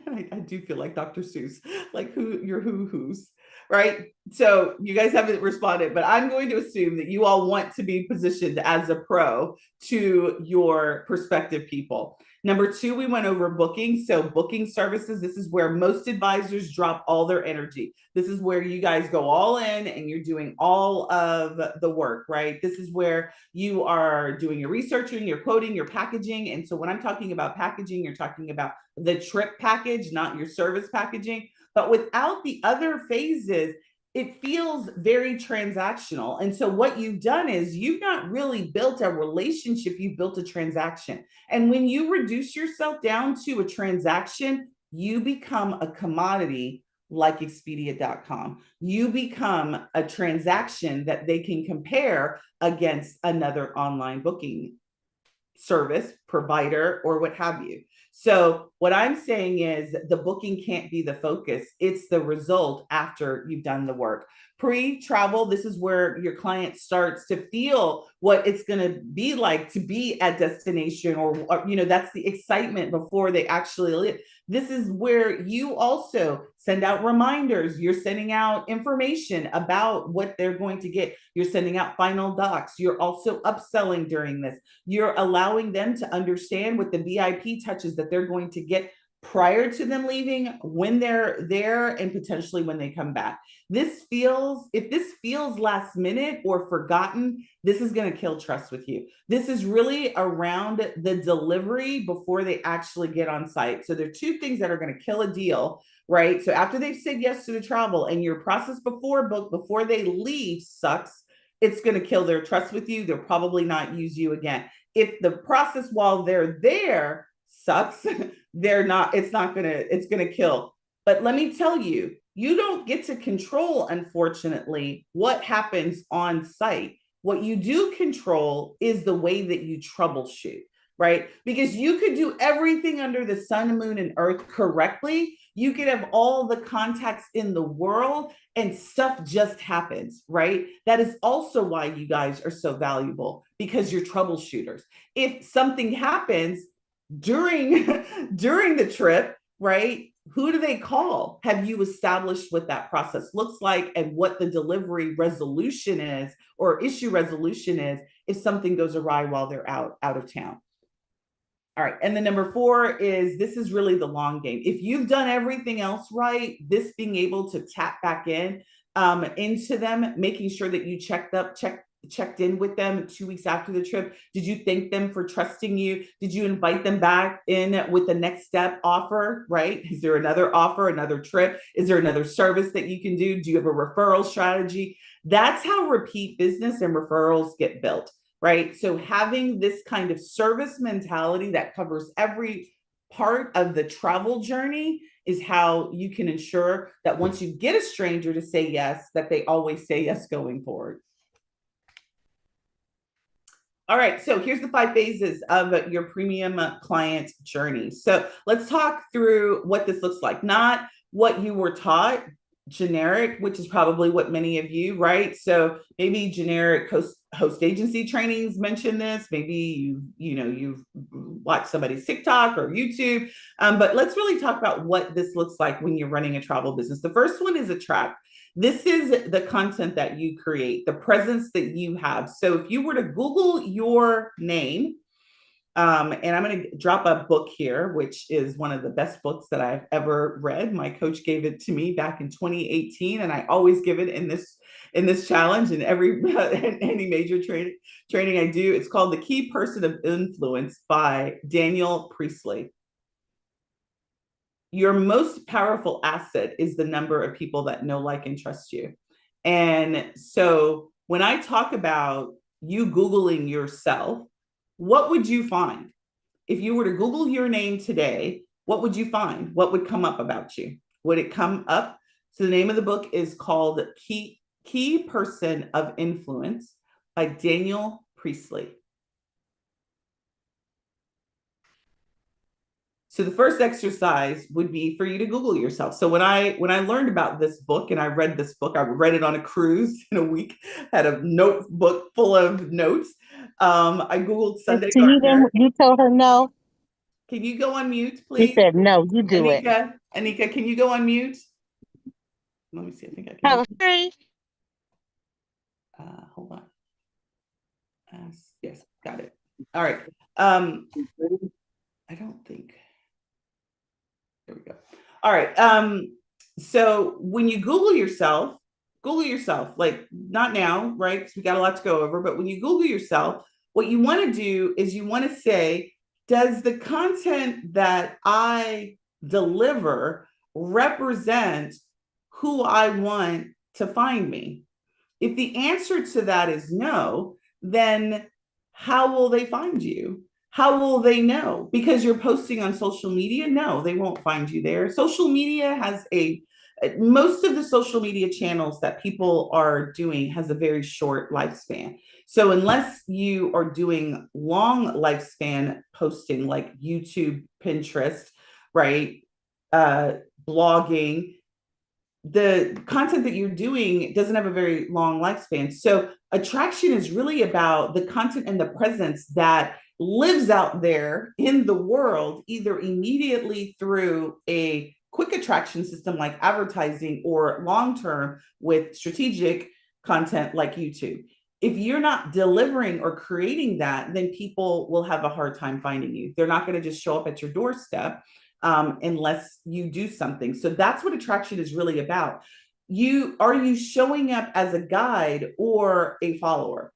I do feel like Dr. Seuss, like your who's, right? So you guys haven't responded, but I'm going to assume that you all want to be positioned as a pro to your prospective people. Number 2, we went over booking. So booking services, this is where most advisors drop all their energy. This is where you guys go all in and you're doing all of the work, right? This is where you are doing your researching, your quoting, your packaging. And so when I'm talking about packaging, you're talking about the trip package, not your service packaging. But without the other phases, it feels very transactional. And so what you've done is you've not really built a relationship, you've built a transaction. And when you reduce yourself down to a transaction, you become a commodity like Expedia.com. You become a transaction that they can compare against another online booking service provider or what have you. So what I'm saying is the booking can't be the focus. It's the result after you've done the work. Pre-travel, this is where your client starts to feel what it's going to be like to be at destination, or that's the excitement before they actually live. This is where you also send out reminders. You're sending out information about what they're going to get. You're sending out final docs. You're also upselling during this. You're allowing them to understand what the VIP touches that they're going to get prior to them leaving, when they're there, and potentially when they come back. If this feels last minute or forgotten, this is going to kill trust with you. This is really around the delivery before they actually get on site. So there are two things that are going to kill a deal, right? So after they've said yes to the travel and your process before they leave sucks, it's going to kill their trust with you. They'll probably not use you again. If the process while they're there sucks, it's going to kill. But let me tell you, you don't get to control, unfortunately, what happens on site. What you do control is the way that you troubleshoot, right? Because you could do everything under the sun, moon, and earth correctly. You could have all the contacts in the world and stuff just happens, right? That is also why you guys are so valuable, because you're troubleshooters. If something happens during the trip, right? Who do they call? Have you established what that process looks like and what the delivery resolution is, or issue resolution is, if something goes awry while they're out of town? All right. And the number 4 is, this is really the long game. If you've done everything else right, this being able to tap back in into them, making sure that you checked in with them 2 weeks after the trip. Did you thank them for trusting you? Did you invite them back in with the next step offer, right? Is there another offer, another trip? Is there another service that you can do? Do you have a referral strategy? That's how repeat business and referrals get built, right? So having this kind of service mentality that covers every part of the travel journey is how you can ensure that once you get a stranger to say yes, that they always say yes going forward. All right, so here's the 5 phases of your premium client journey. So let's talk through what this looks like. Not what you were taught, generic, which is probably what many of you, right? So maybe generic host agency trainings mention this. Maybe you've watched somebody's TikTok or YouTube, but let's really talk about what this looks like when you're running a travel business. The first one is attract. This is the content that you create, the presence that you have. So if you were to Google your name, and I'm going to drop a book here, which is one of the best books that I've ever read. My coach gave it to me back in 2018, and I always give it in this challenge and any major training I do. It's called The Key Person of Influence by Daniel Priestley. Your most powerful asset is the number of people that know, like, and trust you. And so when I talk about you Googling yourself, what would you find? If you were to Google your name today, what would you find? What would come up about you? Would it come up? So the name of the book is called Key Person of Influence by Daniel Priestley. So the first exercise would be for you to Google yourself. So when I learned about this book and I read this book, I read it on a cruise in a week, had a notebook full of notes. I Googled Sundey Gardner. You told her no. Can you go on mute, You please? said no, you do it. Anika, can you go on mute? Let me see. I think I can. Hold on. Yes, got it. All right. I don't think. There we go. All right. So when you Google yourself, like not now, right? Because we got a lot to go over, but when you Google yourself, what you want to do is you want to say, does the content that I deliver represent who I want to find me? If the answer to that is no, then how will they find you? How will they know? Because you're posting on social media? No, they won't find you there. Social media has most of the social media channels that people are doing has a very short lifespan. So unless you are doing long lifespan posting like YouTube, Pinterest, right? Blogging, the content that you're doing doesn't have a very long lifespan. So attraction is really about the content and the presence that lives out there in the world, either immediately through a quick attraction system like advertising or long term with strategic content like YouTube. If you're not delivering or creating that, then people will have a hard time finding you. They're not going to just show up at your doorstep unless you do something. So that's what attraction is really about. Are you showing up as a guide or a follower?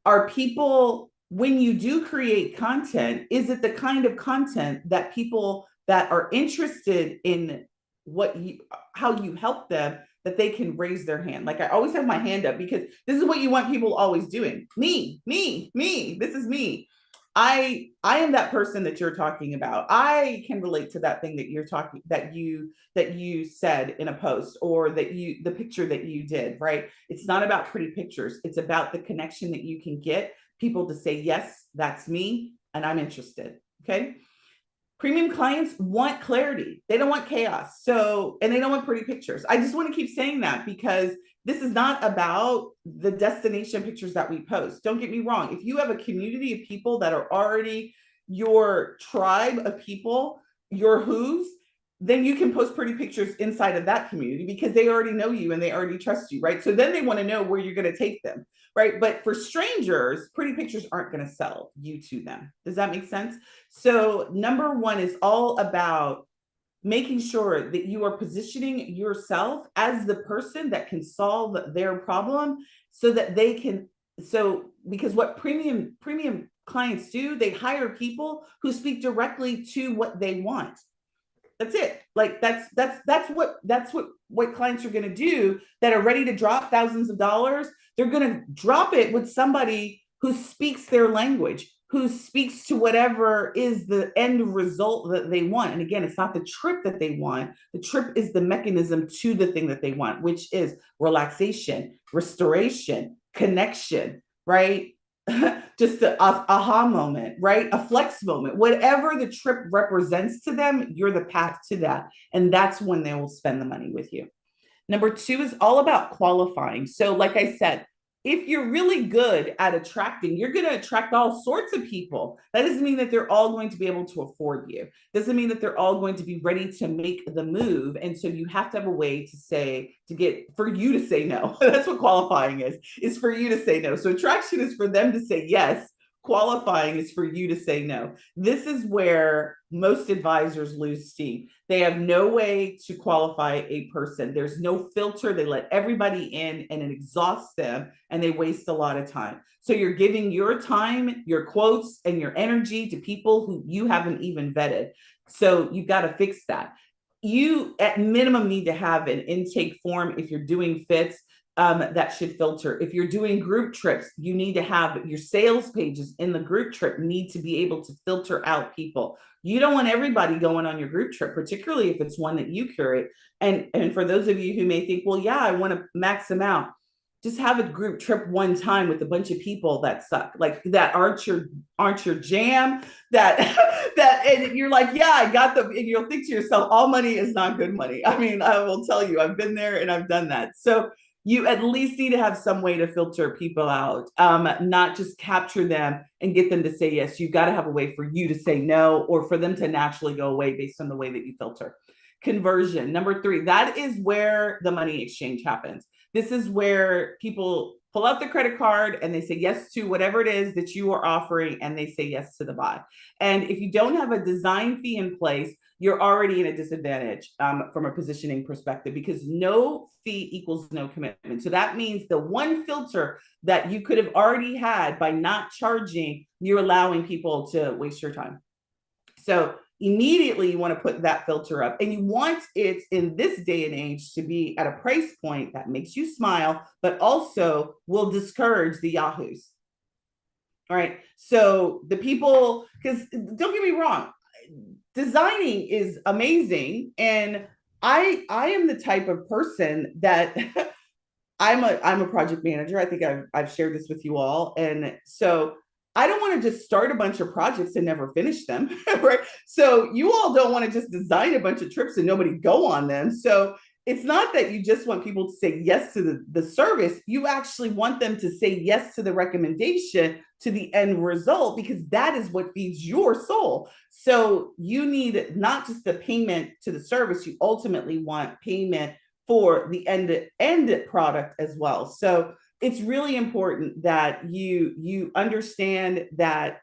Are people, when you do create content, is it the kind of content that people that are interested in how you help them, that they can raise their hand? Like, I always have my hand up because this is what you want people always doing. Me, this is me. I am that person that you're talking about. I can relate to that thing that you're talking, that you said in a post, or the picture that you did, right? It's not about pretty pictures. It's about the connection that you can get people to say, yes, that's me, and I'm interested. Okay. Premium clients want clarity. They don't want chaos. And they don't want pretty pictures. I just want to keep saying that because this is not about the destination pictures that we post. Don't get me wrong. If you have a community of people that are already your tribe of people, your who's, then you can post pretty pictures inside of that community because they already know you and they already trust you, right? So then they want to know where you're going to take them, right? But for strangers, pretty pictures aren't going to sell you to them. Does that make sense? So number one is all about making sure that you are positioning yourself as the person that can solve their problem so that they can, because what premium clients do, they hire people who speak directly to what they want. That's it. Like that's what clients are going to do that are ready to drop thousands of dollars. They're going to drop it with somebody who speaks their language, who speaks to whatever is the end result that they want. And again, it's not the trip that they want. The trip is the mechanism to the thing that they want, which is relaxation, restoration, connection, right? Just an aha moment, right? A flex moment, whatever the trip represents to them, you're the path to that. And that's when they will spend the money with you. Number two is all about qualifying. So like I said, if you're really good at attracting, you're going to attract all sorts of people. That doesn't mean that they're all going to be able to afford you. Doesn't mean that they're all going to be ready to make the move. And so you have to have a way for you to say no. That's what qualifying is for you to say no. So attraction is for them to say yes. Qualifying is for you to say no. This is where most advisors lose steam. They have no way to qualify a person. There's no filter. They let everybody in and it exhausts them and they waste a lot of time. So you're giving your time, your quotes, and your energy to people who you haven't even vetted. So you've got to fix that. You at minimum need to have an intake form if you're doing fits. That should filter. If you're doing group trips, you need to have your sales pages in the group trip need to be able to filter out people. You don't want everybody going on your group trip, particularly if it's one that you curate. And for those of you who may think, well, yeah, I want to max them out. Just have a group trip one time with a bunch of people that suck, like that aren't your jam, and you're like, yeah, I got them. And you'll think to yourself, all money is not good money. I mean, I will tell you, I've been there and I've done that. So you at least need to have some way to filter people out, not just capture them and get them to say yes. You've got to have a way for you to say no, or for them to naturally go away based on the way that you filter. Conversion, number three, that is where the money exchange happens. This is where people pull out the credit card and they say yes to whatever it is that you are offering, and they say yes to the buy. And if you don't have a design fee in place, you're already in a disadvantage from a positioning perspective, because no fee equals no commitment. So that means the one filter that you could have already had by not charging, you're allowing people to waste your time. So immediately you want to put that filter up, and you want it in this day and age to be at a price point that makes you smile, but also will discourage the yahoos. All right. So the people, because don't get me wrong, designing is amazing. And I am the type of person that I'm a project manager. I think I've shared this with you all. And so I don't want to just start a bunch of projects and never finish them, right? So you all don't want to just design a bunch of trips and nobody go on them. So it's not that you just want people to say yes to the service. You actually want them to say yes to the recommendation, to the end result, because that is what feeds your soul. So you need not just the payment to the service, you ultimately want payment for the end product as well. So it's really important that you understand that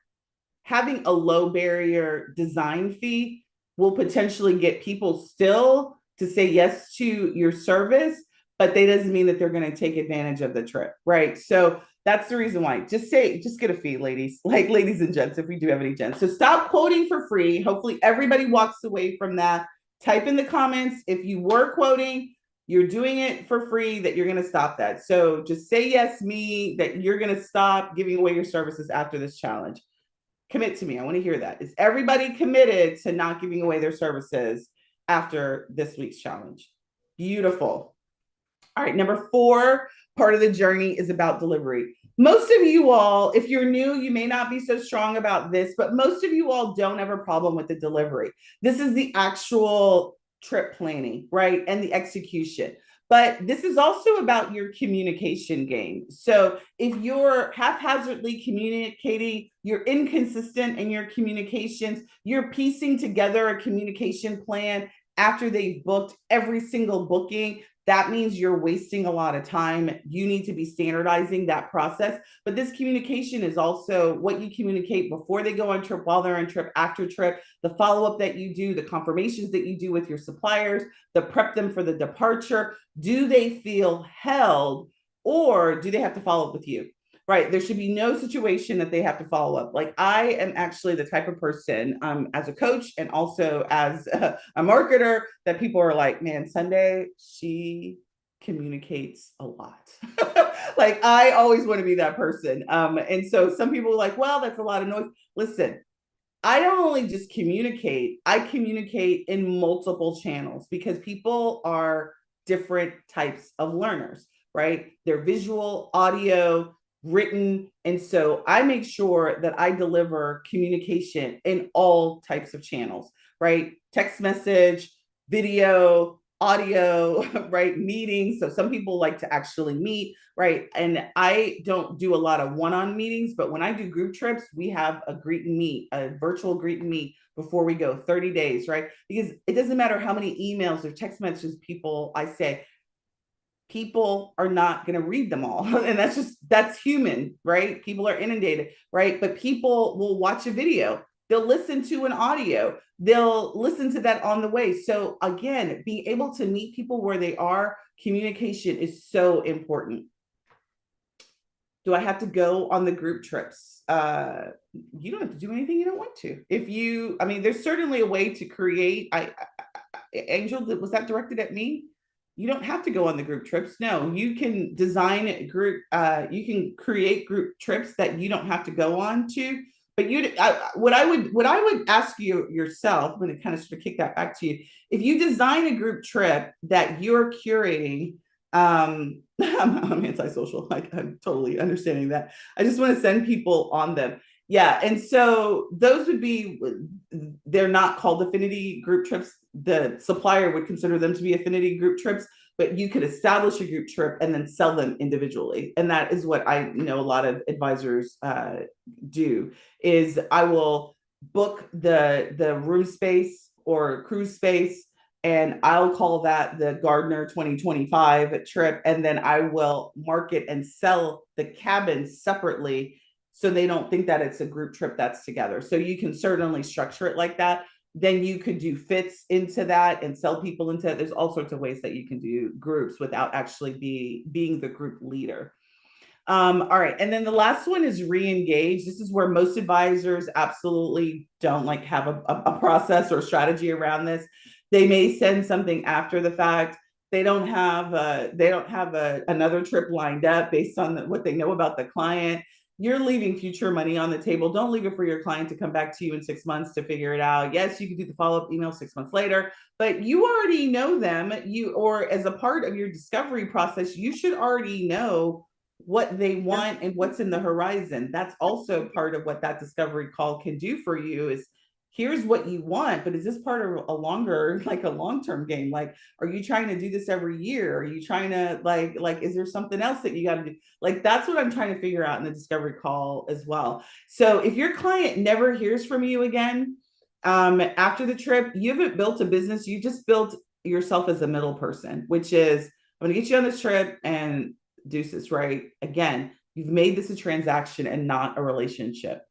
having a low barrier design fee will potentially get people still to say yes to your service, but that doesn't mean that they're going to take advantage of the trip, right? So that's the reason why. Just get a fee, ladies, like ladies and gents, if we do have any gents. So stop quoting for free. Hopefully everybody walks away from that. Type in the comments if you were quoting, you're doing it for free, that you're going to stop that. So just say yes, me, that you're going to stop giving away your services after this challenge. Commit to me. I want to hear that. Is everybody committed to not giving away their services after this week's challenge? Beautiful. All right, number 4, part of the journey is about delivery. Most of you all, if you're new, you may not be so strong about this, but most of you all don't have a problem with the delivery. This is the actual trip planning, right? And the execution. But this is also about your communication game. So if you're haphazardly communicating, you're inconsistent in your communications, you're piecing together a communication plan after they've booked every single booking, that means you're wasting a lot of time. You need to be standardizing that process. But this communication is also what you communicate before they go on trip, while they're on trip, after trip, the follow-up that you do, the confirmations that you do with your suppliers, the prep them for the departure. Do they feel held, or do they have to follow up with you? Right. There should be no situation that they have to follow up. Like, I am actually the type of person, as a coach and also as a marketer, that people are like, man, Sundey, she communicates a lot. Like, I always want to be that person. And so some people are like, well, that's a lot of noise. Listen, I don't only just communicate, I communicate in multiple channels, because people are different types of learners, right? They're visual, audio, written. And so I make sure that I deliver communication in all types of channels, right? Text message, video, audio, right? Meetings. So some people like to actually meet, right? And I don't do a lot of one-on meetings, but when I do group trips, we have a greet and meet, a virtual greet and meet before we go 30 days, right? Because it doesn't matter how many emails or text messages I say, people are not going to read them all. And that's human, right? People are inundated, right? But people will watch a video. They'll listen to an audio. They'll listen to that on the way. So again, being able to meet people where they are, communication is so important. Do I have to go on the group trips? You don't have to do anything you don't want to. There's certainly a way to create. Angel, was that directed at me? You don't have to go on the group trips. No, you can design a group. You can create group trips that you don't have to go on to. But what I would ask you yourself, I'm going to kind of sort of kick that back to you. If you design a group trip that you're curating, I'm antisocial. I'm totally understanding that. I just want to send people on them. Yeah. And so those they're not called affinity group trips. The supplier would consider them to be affinity group trips, but you could establish a group trip and then sell them individually. And that is what I know a lot of advisors do, is I will book the room space or cruise space, and I'll call that the Gardner 2025 trip. And then I will market and sell the cabins separately, so they don't think that it's a group trip that's together. So you can certainly structure it like that. Then you could do fits into that and sell people into it. There's all sorts of ways that you can do groups without actually being the group leader. All right. And then the last one is re-engage. This is where most advisors absolutely don't like have a process or strategy around this. They may send something after the fact. They don't have another trip lined up based on what they know about the client. You're leaving future money on the table. Don't leave it for your client to come back to you in 6 months to figure it out. Yes, you can do the follow-up email 6 months later, but you already know them. Or as a part of your discovery process, you should already know what they want and what's in the horizon. That's also part of what that discovery call can do for you is here's what you want, but is this part of a longer, like a long-term game? Like, are you trying to do this every year? Are you trying to is there something else that you got to do? Like, that's what I'm trying to figure out in the discovery call as well. So if your client never hears from you again, after the trip, you haven't built a business. You just built yourself as a middle person, which is I'm going to get you on this trip and deuces, right? Again, you've made this a transaction and not a relationship.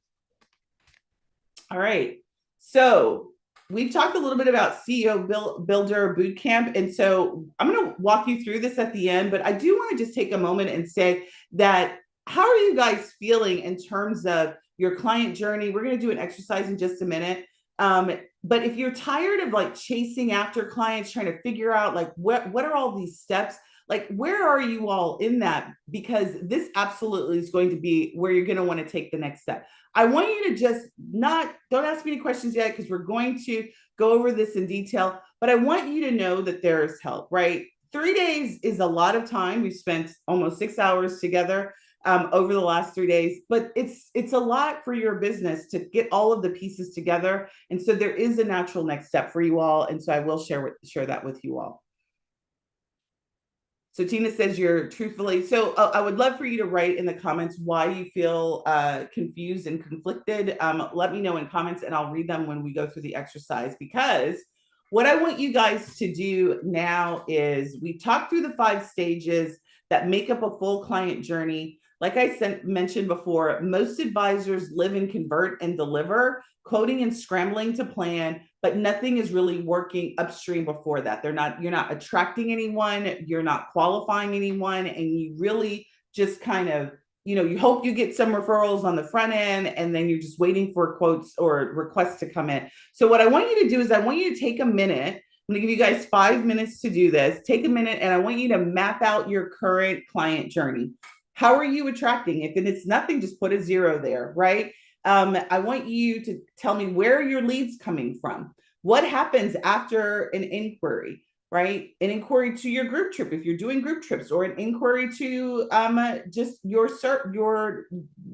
All right. So we've talked a little bit about CEO Builder Bootcamp. And so I'm going to walk you through this at the end, but I do want to just take a moment and say that how are you guys feeling in terms of your client journey? We're going to do an exercise in just a minute. But if you're tired of like chasing after clients, trying to figure out like what are all these steps, like where are you all in that? Because this absolutely is going to be where you're going to want to take the next step. I want you to just don't ask me any questions yet because we're going to go over this in detail, but I want you to know that there is help, right? 3 days is a lot of time. We've spent almost 6 hours together over the last 3 days, but it's a lot for your business to get all of the pieces together. And so there is a natural next step for you all. And so I will share that with you all. So Tina says you're truthfully. So I would love for you to write in the comments why you feel confused and conflicted. Let me know in comments and I'll read them when we go through the exercise, because what I want you guys to do now is we talked through the 5 stages that make up a full client journey. Like I mentioned before, most advisors live and convert and deliver, coding and scrambling to plan, but nothing is really working upstream before that. You're not attracting anyone, you're not qualifying anyone, and you really just kind of, you hope you get some referrals on the front end, and then you're just waiting for quotes or requests to come in. So what I want you to do is I want you to take a minute. I'm going to give you guys 5 minutes to do this. Take a minute, and I want you to map out your current client journey. How are you attracting? If it's nothing, just put a 0 there, right? I want you to tell me where your leads coming from. What happens after an inquiry, right? An inquiry to your group trip, if you're doing group trips, or an inquiry to just your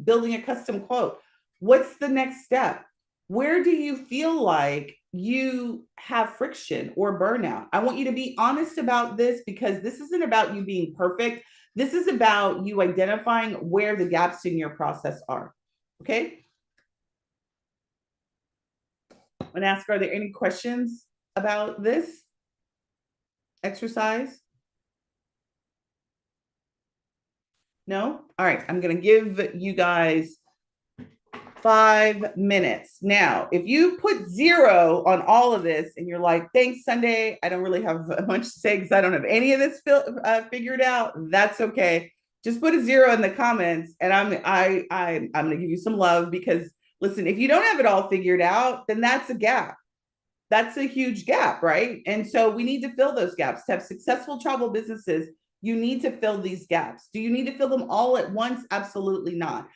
building a custom quote. What's the next step? Where do you feel like you have friction or burnout? I want you to be honest about this, because this isn't about you being perfect. This is about you identifying where the gaps in your process are. Okay? And ask, are there any questions about this exercise? No? All right, I'm going to give you guys 5 minutes. Now, if you put 0 on all of this and you're like, thanks, Sundey, I don't really have much to say because I don't have any of this figured out, that's okay. Just put a 0 in the comments, and I'm going to give you some love, because listen, if you don't have it all figured out, then that's a gap. That's a huge gap, right? And so we need to fill those gaps. To have successful travel businesses, you need to fill these gaps. Do you need to fill them all at once? Absolutely not.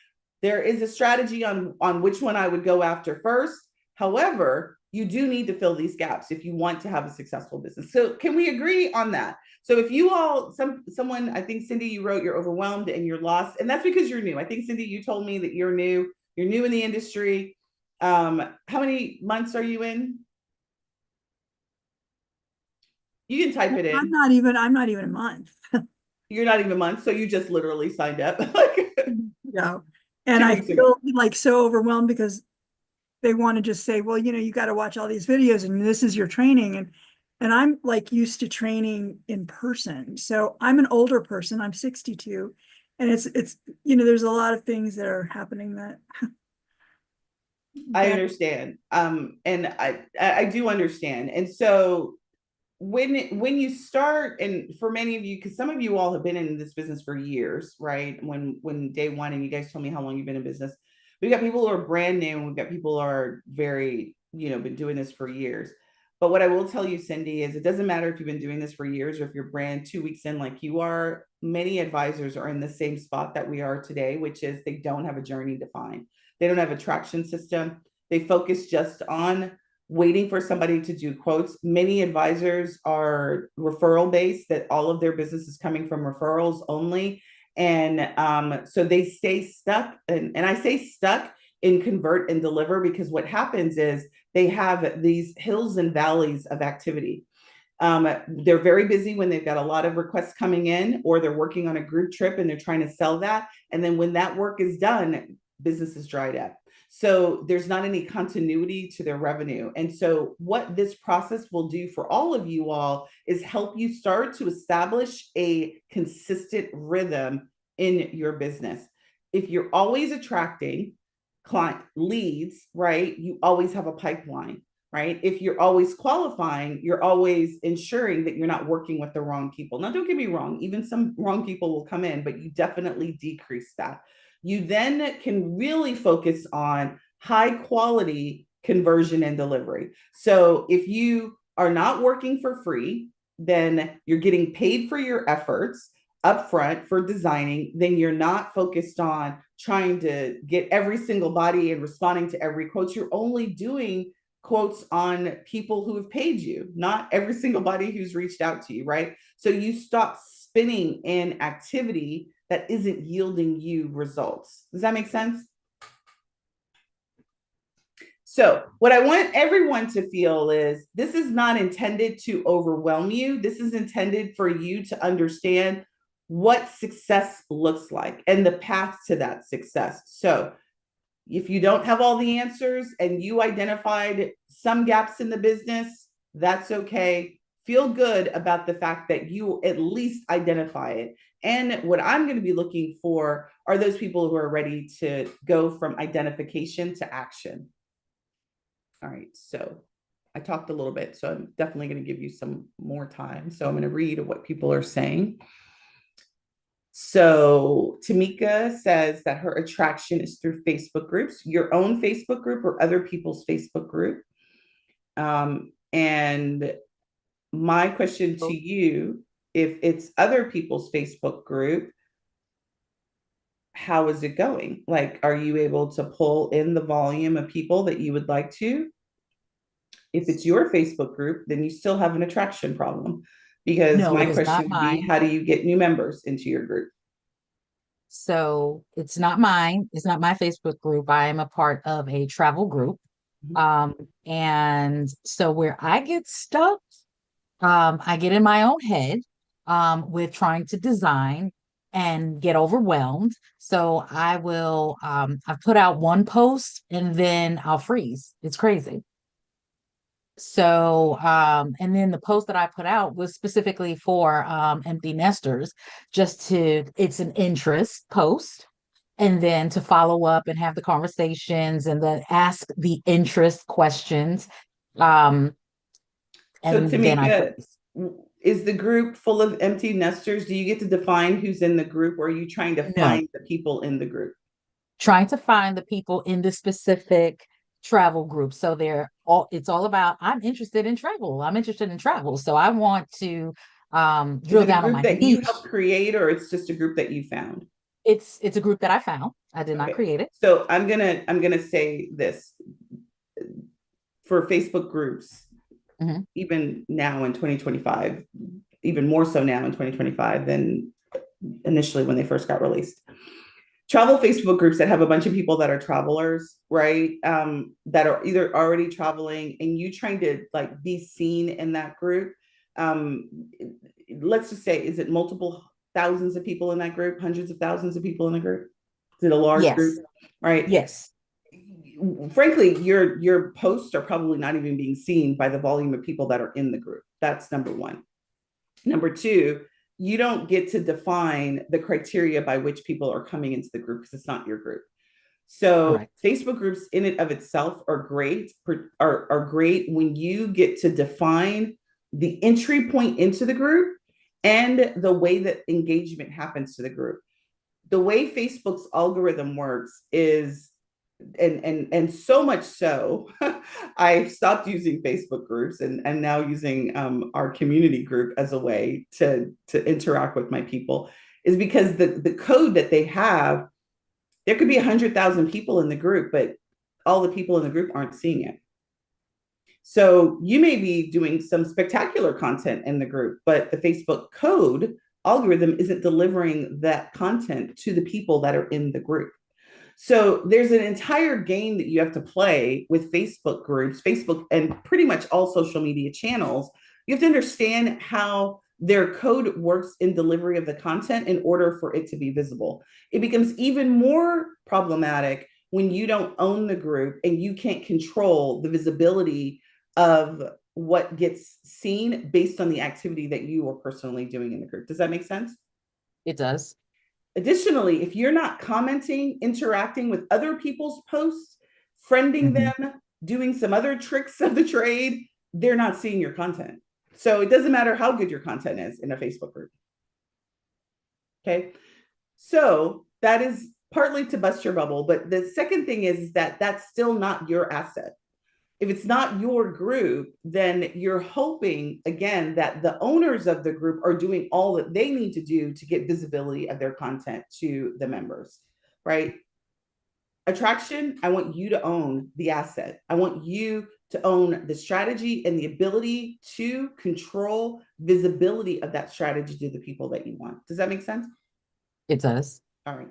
There is a strategy on which one I would go after first. However, you do need to fill these gaps if you want to have a successful business. So can we agree on that? So if you all, someone, I think Cindy, you wrote you're overwhelmed and you're lost, and that's because you're new. I think Cindy, you told me that you're new in the industry. How many months are you in? You can type it in. I'm not even a month. You're not even a month, so you just literally signed up. No. And I feel like so overwhelmed because they want to just say, well, you got to watch all these videos and this is your training. And I'm like used to training in person. So I'm an older person, I'm 62. And it's, there's a lot of things that are happening that I understand. And I do understand. And so when you start, and for many of you, because some of you all have been in this business for years, right? When day one, and you guys told me how long you've been in business, we've got people who are brand new, and we've got people who are very, been doing this for years. But what I will tell you, Cindy, is it doesn't matter if you've been doing this for years or if you're brand 2 weeks in like you are. Many advisors are in the same spot that we are today, which is they don't have a journey defined. They don't have a traction system. They focus just on waiting for somebody to do quotes. Many advisors are referral based, that all of their business is coming from referrals only. And so they stay stuck. And I say stuck in convert and deliver, because what happens is they have these hills and valleys of activity. They're very busy when they've got a lot of requests coming in, or they're working on a group trip and they're trying to sell that. And then when that work is done, business is dried up. So there's not any continuity to their revenue. And so what this process will do for all of you all is help you start to establish a consistent rhythm in your business. If you're always attracting client leads, right, you always have a pipeline, right? If you're always qualifying, you're always ensuring that you're not working with the wrong people. Now, don't get me wrong, even some wrong people will come in, but you definitely decrease that. You then can really focus on high quality conversion and delivery. So if you are not working for free, then you're getting paid for your efforts upfront for designing. Then you're not focused on trying to get every single body and responding to every quote. You're only doing quotes on people who have paid you, not every single body who's reached out to you, right? So you stop spinning in activity that isn't yielding you results. Does that make sense? So what I want everyone to feel is this is not intended to overwhelm you. This is intended for you to understand what success looks like and the path to that success. So if you don't have all the answers and you identified some gaps in the business, that's okay. Feel good about the fact that you at least identify it. And what I'm going to be looking for are those people who are ready to go from identification to action. All right, so I talked a little bit, so I'm definitely going to give you some more time. So I'm going to read what people are saying. So Tamika says that her attraction is through Facebook groups, your own Facebook group or other people's Facebook group. And my question to you, if it's other people's Facebook group, how is it going? Like, are you able to pull in the volume of people that you would like to? If it's your Facebook group, then you still have an attraction problem, because No, my it is question not would be, mine. how do you get new members into your group? So it's not mine. It's not my Facebook group. I am a part of a travel group. And so where I get stuck, I get in my own head with trying to design and get overwhelmed. So I put out one post and then I'll freeze. It's crazy. So, and then the post that I put out was specifically for empty nesters, it's an interest post. And then to follow up and have the conversations and then ask the interest questions. So And then I Tamika, freeze. is the group full of empty nesters? Do you get to define who's in the group, or are you trying to No, find the people in the group? trying to find the people in the specific travel group. So it's all about, I'm interested in travel. I'm interested in travel. So I want to Is drill it a down on group my that you niche. helped create, or it's just a group that you found? It's a group that I found. I did not Okay. create it. So I'm gonna say this for Facebook groups, even now in 2025, even more so now in 2025 than initially when they first got released. Travel Facebook groups that have a bunch of people that are travelers, right? That are either already traveling and you trying to like be seen in that group. Let's just say, is it multiple thousands of people in that group, hundreds of thousands of people in the group? Is it a large group? Yes. Right. Yes. Frankly, your posts are probably not even being seen by the volume of people that are in the group. That's number one. Number two, you don't get to define the criteria by which people are coming into the group, because it's not your group. So Correct. Facebook groups in and of itself are great, are great when you get to define the entry point into the group and the way that engagement happens to the group. The way Facebook's algorithm works is, and so much so, I stopped using Facebook groups and now using our community group as a way to interact with my people, is because the code that they have, there could be 100,000 people in the group, but all the people in the group aren't seeing it. So you may be doing some spectacular content in the group, but the Facebook code algorithm isn't delivering that content to the people that are in the group. So there's an entire game that you have to play with Facebook groups, Facebook, and pretty much all social media channels. You have to understand how their code works in delivery of the content in order for it to be visible. It becomes even more problematic when you don't own the group and you can't control the visibility of what gets seen based on the activity that you are personally doing in the group. Does that make sense? It does. Additionally, if you're not commenting, interacting with other people's posts, friending them, doing some other tricks of the trade, they're not seeing your content. So it doesn't matter how good your content is in a Facebook group. Okay. So that is partly to bust your bubble. But the second thing is that that's still not your asset. If it's not your group, then you're hoping, again, that the owners of the group are doing all that they need to do to get visibility of their content to the members, right? Attraction, I want you to own the asset. I want you to own the strategy and the ability to control visibility of that strategy to the people that you want. Does that make sense? It does. All right.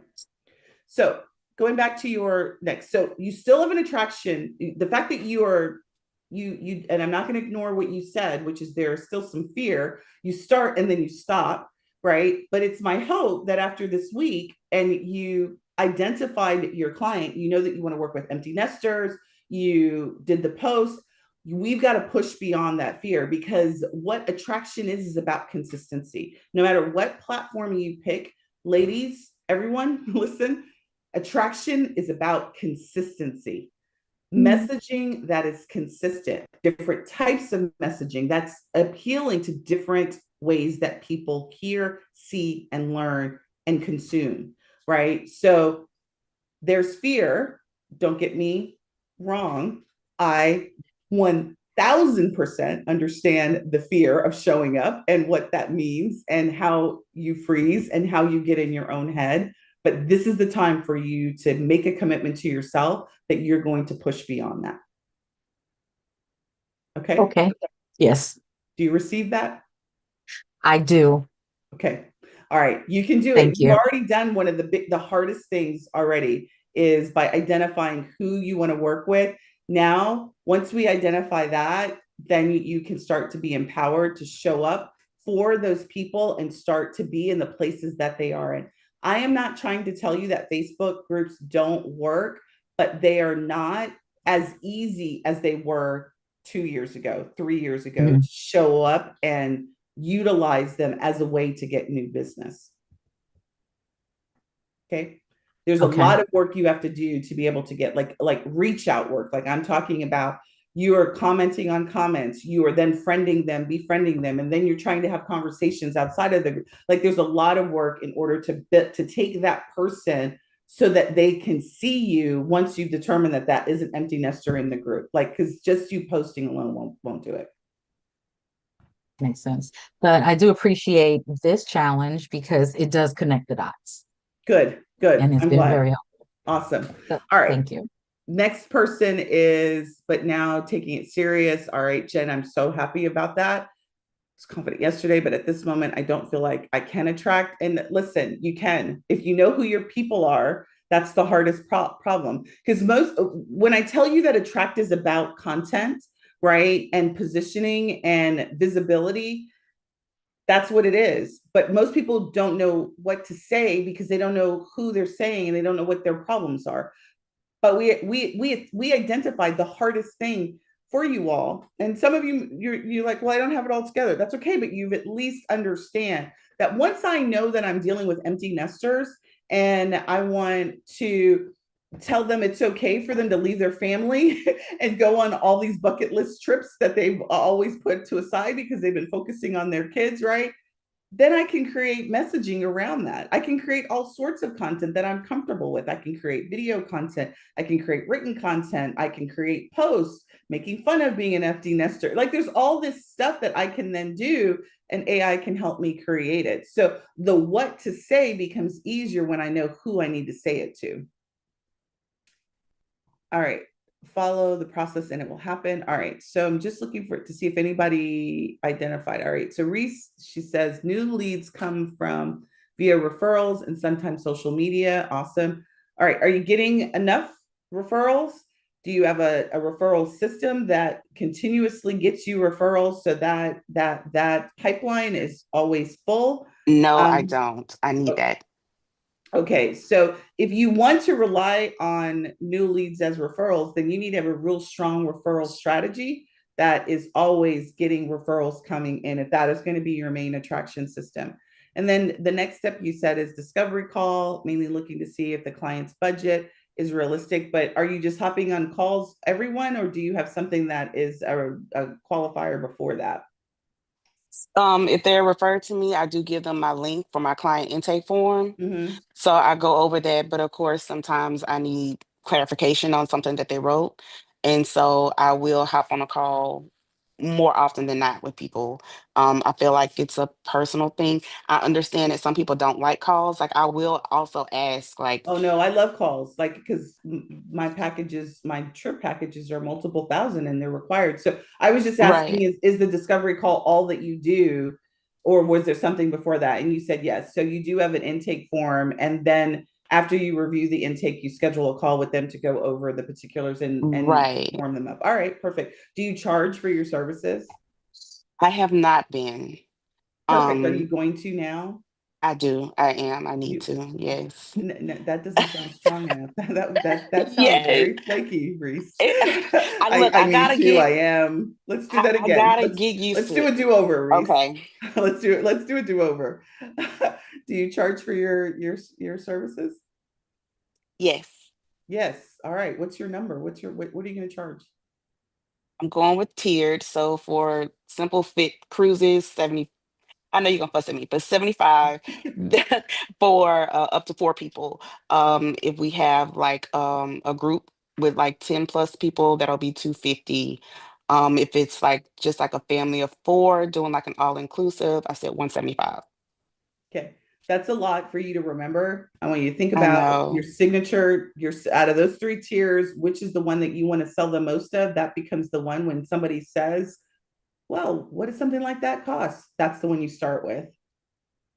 So going back to your next, so you still have an attraction. The fact that you are, and I'm not going to ignore what you said, which is there's still some fear. You start and then you stop, right? But it's my hope that after this week and you identified your client, you know that you want to work with empty nesters, you did the post, we've got to push beyond that fear, because what attraction is about consistency. No matter what platform you pick, ladies, everyone, listen, attraction is about consistency. Messaging that is consistent, different types of messaging that's appealing to different ways that people hear, see, and learn and consume, right? So there's fear. Don't get me wrong. I 1000% understand the fear of showing up and what that means and how you freeze and how you get in your own head. But this is the time for you to make a commitment to yourself that you're going to push beyond that. Okay? Okay. Yes, Do you receive that? I do. Okay. All right. You can do it. Thank You've you. already done one of the hardest things already, is by identifying who you want to work with. Now, once we identify that, then you can start to be empowered to show up for those people and start to be in the places that they are in. I am not trying to tell you that Facebook groups don't work, but they are not as easy as they were 2 years ago, 3 years ago, to show up and utilize them as a way to get new business. Okay. There's a lot of work you have to do to be able to get like reach out work. Like I'm talking about, you are commenting on comments, you are then friending them, befriending them, and then you're trying to have conversations outside of the group. Like there's a lot of work in order to take that person so that they can see you once you've determined that that is an empty nester in the group. Like, because just you posting alone won't do it. Makes sense. But I do appreciate this challenge because it does connect the dots. Good. And it's I'm been glad. very helpful. Awesome. So, all right. Thank you. Next person is, but now taking it serious. All right, Jen, I'm so happy about that. I was confident yesterday, but at this moment, I don't feel like I can attract. And listen, you can. If you know who your people are, that's the hardest problem. Because when I tell you that attract is about content, right, and positioning and visibility, that's what it is. But most people don't know what to say because they don't know who they're saying and they don't know what their problems are. But we identified the hardest thing for you all. And some of you're like, well, I don't have it all together. That's okay, but you've at least understand that once I know that I'm dealing with empty nesters and I want to tell them it's okay for them to leave their family and go on all these bucket list trips that they've always put to aside because they've been focusing on their kids, right? Then I can create messaging around that. I can create all sorts of content that I'm comfortable with. I can create video content. I can create written content. I can create posts making fun of being an FD nester. Like there's all this stuff that I can then do, and AI can help me create it. So the what to say becomes easier when I know who I need to say it to. All right, follow the process and it will happen. All right, so I'm just looking for to see if anybody identified. All right, so Reese, she says new leads come from via referrals and sometimes social media. Awesome. All right, are you getting enough referrals? Do you have a referral system that continuously gets you referrals so that pipeline is always full? No, I don't. I need that. Okay, so if you want to rely on new leads as referrals, then you need to have a real strong referral strategy that is always getting referrals coming in, if that is going to be your main attraction system. And then the next step you said is discovery call, mainly looking to see if the client's budget is realistic. But are you just hopping on calls, everyone, or do you have something that is a qualifier before that? If they're referred to me, I do give them my link for my client intake form. Mm-hmm. So I go over that, but of course, sometimes I need clarification on something that they wrote. And so I will hop on a call more often than not with people. I feel like it's a personal thing. I understand that some people don't like calls. Like I will also ask, like, Oh no, I love calls, like because my packages, my trip packages are multiple thousand and they're required. So I was just asking, right, is the discovery call all that you do, or was there something before that? And you said yes. So you do have an intake form, and then after you review the intake, you schedule a call with them to go over the particulars and right. form them up. All right, perfect. Do you charge for your services? I have not been. Perfect. Are you Um, going to now? I do. I am. I need You to. Yes. That doesn't sound strong enough. That sounds Yes. very flaky, Reese. I look. I need to. I am. Let's do that I again. gotta get used Let's to do a it. do-over, Reese. Okay. Let's do it. Let's do a do-over. Do you charge for your services? Yes. Yes. All right. What's your number? What are you going to charge? I'm going with tiered. So for simple fit cruises, 70. I know you're gonna fuss at me, but 75 for up to 4 people. If we have like a group with like 10 plus people, that'll be 250. If it's like just like a family of 4 doing like an all inclusive, I said 175. Okay. That's a lot for you to remember. I want you to think I about your know. signature, your out of those 3 tiers, which is the one that you want to sell the most of. That becomes the one when somebody says, well, what does something like that cost? That's the one you start with.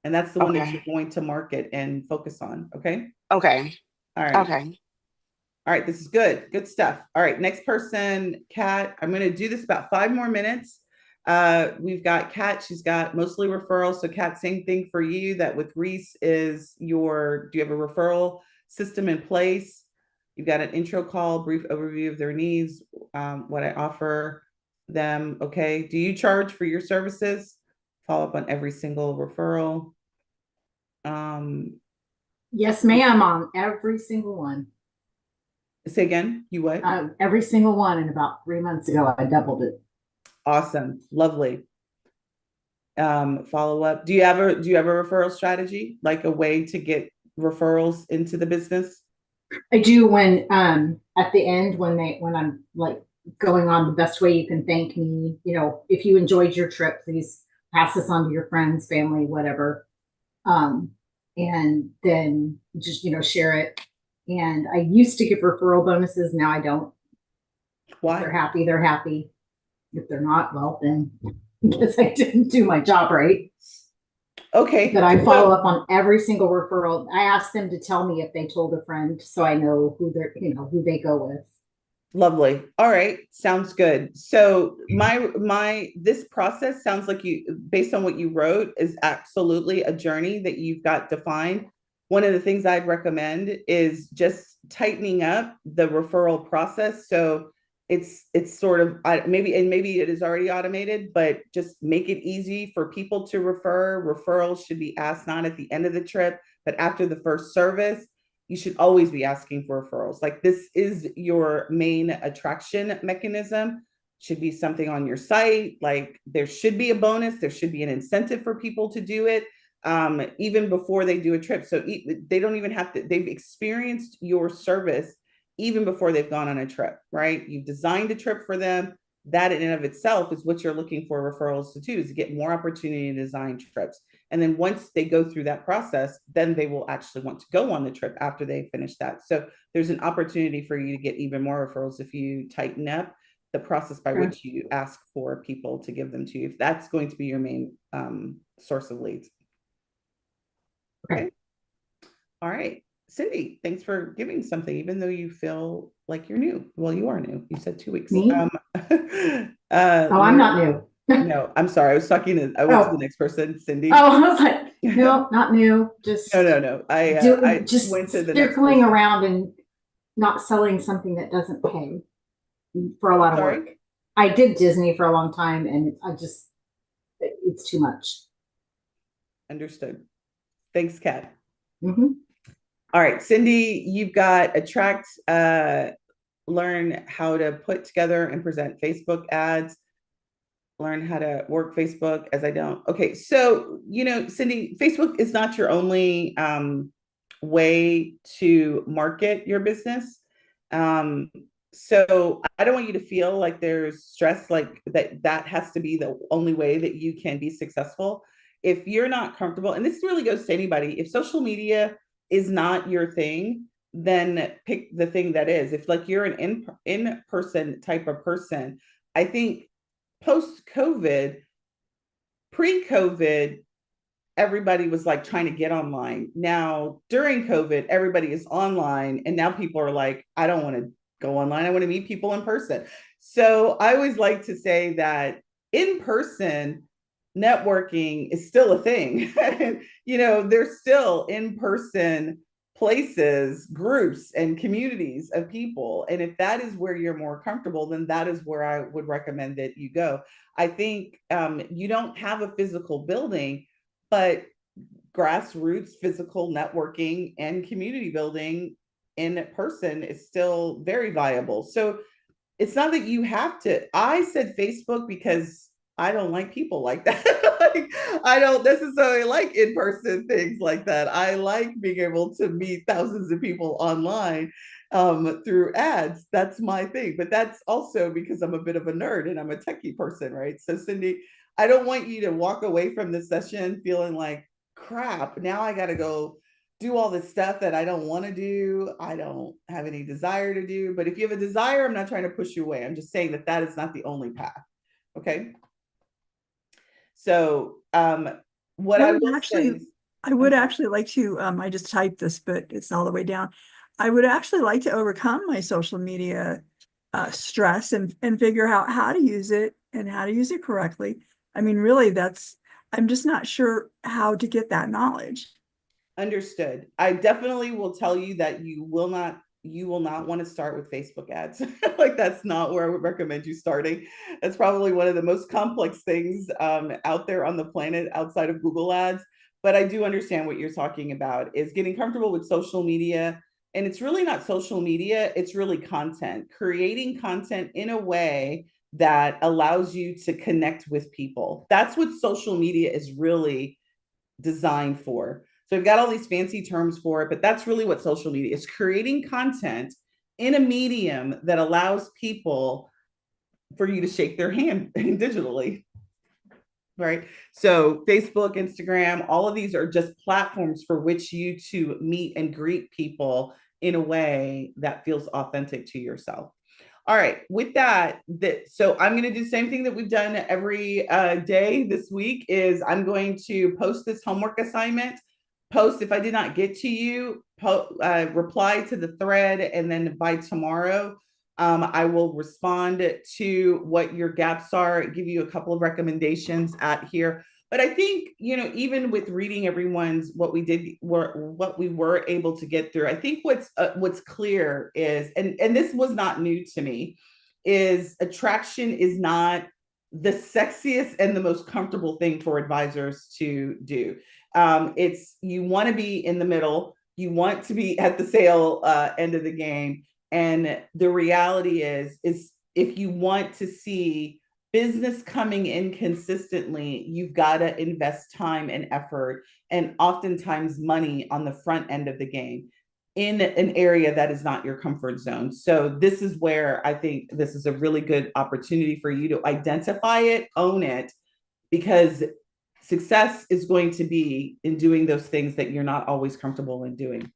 And that's the one that you're Okay. going to market and focus on. Okay. Okay. All right. Okay. All right. This is good. Good stuff. All right. Next person, Kat. I'm going to do this about 5 more minutes. We've got Kat. She's got mostly referrals. So, Kat, same thing for you. That with Reese is do you have a referral system in place? You've got an intro call, brief overview of their needs, what I offer them. Okay. Do you charge for your services? Follow up on every single referral. Yes, ma'am, on every single one. Say again, you what? Every single one, and about 3 months ago, I doubled it. Awesome. Lovely. Follow up. Do you have a referral strategy, like a way to get referrals into the business? I do when at the end when I'm like going on the best way you can thank me, if you enjoyed your trip, please pass this on to your friends, family, whatever. And then just share it. And I used to give referral bonuses, now I don't. Why? If they're happy, they're happy. If they're not, well then because I didn't do my job right. Okay. But I follow up on every single referral. I ask them to tell me if they told a friend so I know who they go with. Lovely. All right. Sounds good. So this process sounds like based on what you wrote, is absolutely a journey that you've got defined. One of the things I'd recommend is just tightening up the referral process. So it's sort of maybe it is already automated, but just make it easy for people to refer. Referrals should be asked not at the end of the trip, but after the first service. you should always be asking for referrals. Like, this is your main attraction mechanism. Should be something on your site. Like, there should be a bonus. There should be an incentive for people to do it, even before they do a trip. So they don't even have to, they've experienced your service even before they've gone on a trip, right? You've designed a trip for them. That in and of itself is what you're looking for referrals to do, is to get more opportunity to design trips. And then once they go through that process, then they will actually want to go on the trip after they finish that. So there's an opportunity for you to get even more referrals if you tighten up the process by which you ask for people to give them to you, if that's going to be your main source of leads. Okay. All right. Cindy, thanks for giving something, even though you feel like you're new. Well, you are new. You said 2 weeks. Me? Oh, I'm not new. No, I'm sorry. I was talking to, I went to the next person, Cindy. Oh, I was like, no, not new. Just no. I just went to the circling around and not selling something that doesn't pay for a lot of work. I did Disney for a long time, and it's too much. Understood. Thanks, Kat. Mm-hmm. All right, Cindy, you've got attract, learn how to put together and present Facebook ads, learn how to work Facebook as I don't. Okay, so, Cindy, Facebook is not your only way to market your business. So I don't want you to feel like there's stress, like that has to be the only way that you can be successful. If you're not comfortable, and this really goes to anybody, if social media is not your thing, then pick the thing that is. If like you're an in-person type of person, I think post-COVID, pre-COVID, everybody was like trying to get online. Now, during COVID, everybody is online, and now people are like, I don't want to go online. I want to meet people in person. So I always like to say that in-person networking is still a thing. There's still in-person places, groups, and communities of people. And if that is where you're more comfortable, then that is where I would recommend that you go. I think you don't have a physical building, but grassroots physical networking and community building in person is still very viable. So it's not that you have to. I said Facebook because I don't like people like that. Like, I don't necessarily like in-person things like that. I like being able to meet thousands of people online through ads. That's my thing. But that's also because I'm a bit of a nerd and I'm a techie person, right? So Cindy, I don't want you to walk away from this session feeling like, crap, now I got to go do all this stuff that I don't want to do. I don't have any desire to do. But if you have a desire, I'm not trying to push you away. I'm just saying that that is not the only path. Okay. So what I will say is, I would actually like to, I just typed this, but it's all the way down. I would actually like to overcome my social media stress and figure out how to use it and how to use it correctly. I mean, really, I'm just not sure how to get that knowledge. Understood. I definitely will tell you that you will not want to start with Facebook ads. Like, that's not where I would recommend you starting. That's probably one of the most complex things out there on the planet outside of Google ads. But I do understand what you're talking about, is getting comfortable with social media. And it's really not social media, it's really content, creating content in a way that allows you to connect with people. That's what social media is really designed for. So we've got all these fancy terms for it, but that's really what social media is: creating content in a medium that allows people for you to shake their hand digitally. Right. So Facebook, Instagram, all of these are just platforms for which you to meet and greet people in a way that feels authentic to yourself. All right, with that, so I'm going to do the same thing that we've done every day this week. Is I'm going to post this homework assignment. Post, if I did not get to you, reply to the thread, and then by tomorrow, I will respond to what your gaps are, give you a couple of recommendations at here. But I think, even with reading everyone's, what we were able to get through, I think what's clear is, and this was not new to me, is attraction is not the sexiest and the most comfortable thing for advisors to do. You want to be in the middle. You want to be at the sale end of the game. And the reality is if you want to see business coming in consistently, you've got to invest time and effort and oftentimes money on the front end of the game in an area that is not your comfort zone. So this is where I think this is a really good opportunity for you to identify it, own it, because success is going to be in doing those things that you're not always comfortable in doing.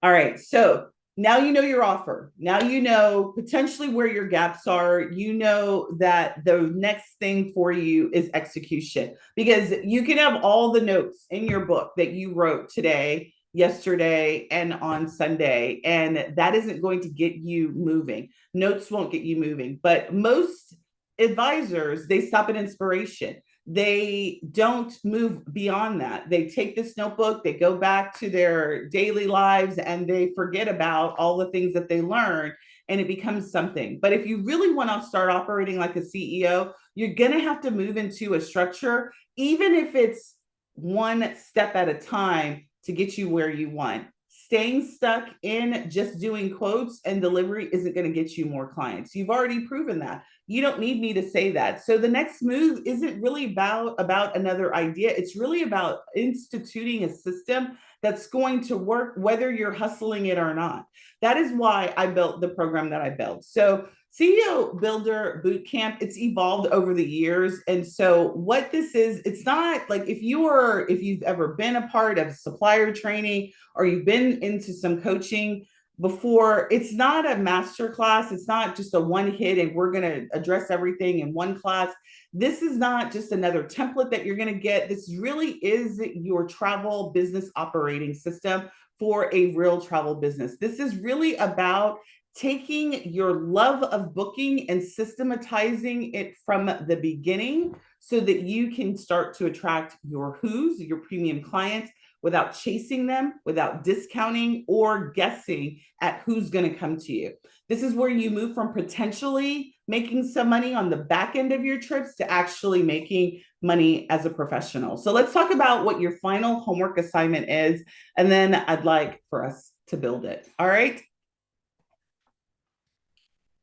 All right, so now you know your offer. Now you know potentially where your gaps are. You know that the next thing for you is execution, because you can have all the notes in your book that you wrote today, yesterday, and on Sunday, and that isn't going to get you moving. Notes won't get you moving, but most advisors, they stop at inspiration. They don't move beyond that. They take this notebook, they go back to their daily lives, and they forget about all the things that they learned, and it becomes something. But if you really want to start operating like a CEO, you're going to have to move into a structure, even if it's one step at a time, to get you where you want. Staying stuck in just doing quotes and delivery isn't going to get you more clients. You've already proven that. You don't need me to say that. So the next move isn't really about another idea. It's really about instituting a system that's going to work whether you're hustling it or not. That is why I built the program that I built. So CEO Builder Bootcamp, it's evolved over the years. And so what this is, it's not like if you've ever been a part of supplier training or you've been into some coaching before, it's not a master class. It's not just a one hit and we're going to address everything in one class. This is not just another template that you're going to get. This really is your travel business operating system for a real travel business. This is really about taking your love of booking and systematizing it from the beginning so that you can start to attract your who's, your premium clients, without chasing them, without discounting or guessing at who's going to come to you. This is where you move from potentially making some money on the back end of your trips to actually making money as a professional. So let's talk about what your final homework assignment is, and then I'd like for us to build it. All right.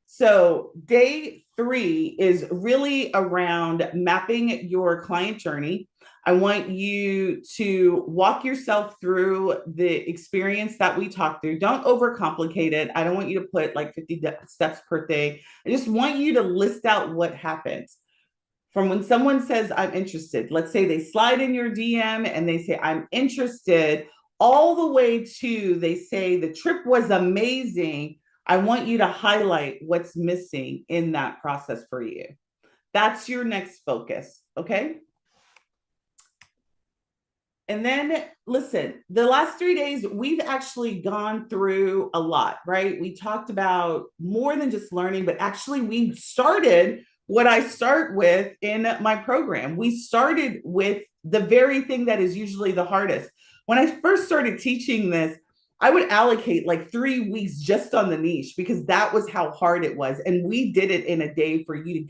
So day 3 is really around mapping your client journey. I want you to walk yourself through the experience that we talked through. Don't overcomplicate it. I don't want you to put like 50 steps per day. I just want you to list out what happens. From when someone says, I'm interested, let's say they slide in your DM and they say, I'm interested, all the way to they say, the trip was amazing. I want you to highlight what's missing in that process for you. That's your next focus, okay? And then listen, the last 3 days, we've actually gone through a lot, right? We talked about more than just learning, but actually we started what I start with in my program. We started with the very thing that is usually the hardest. When I first started teaching this, I would allocate like 3 weeks just on the niche because that was how hard it was. And we did it in a day for you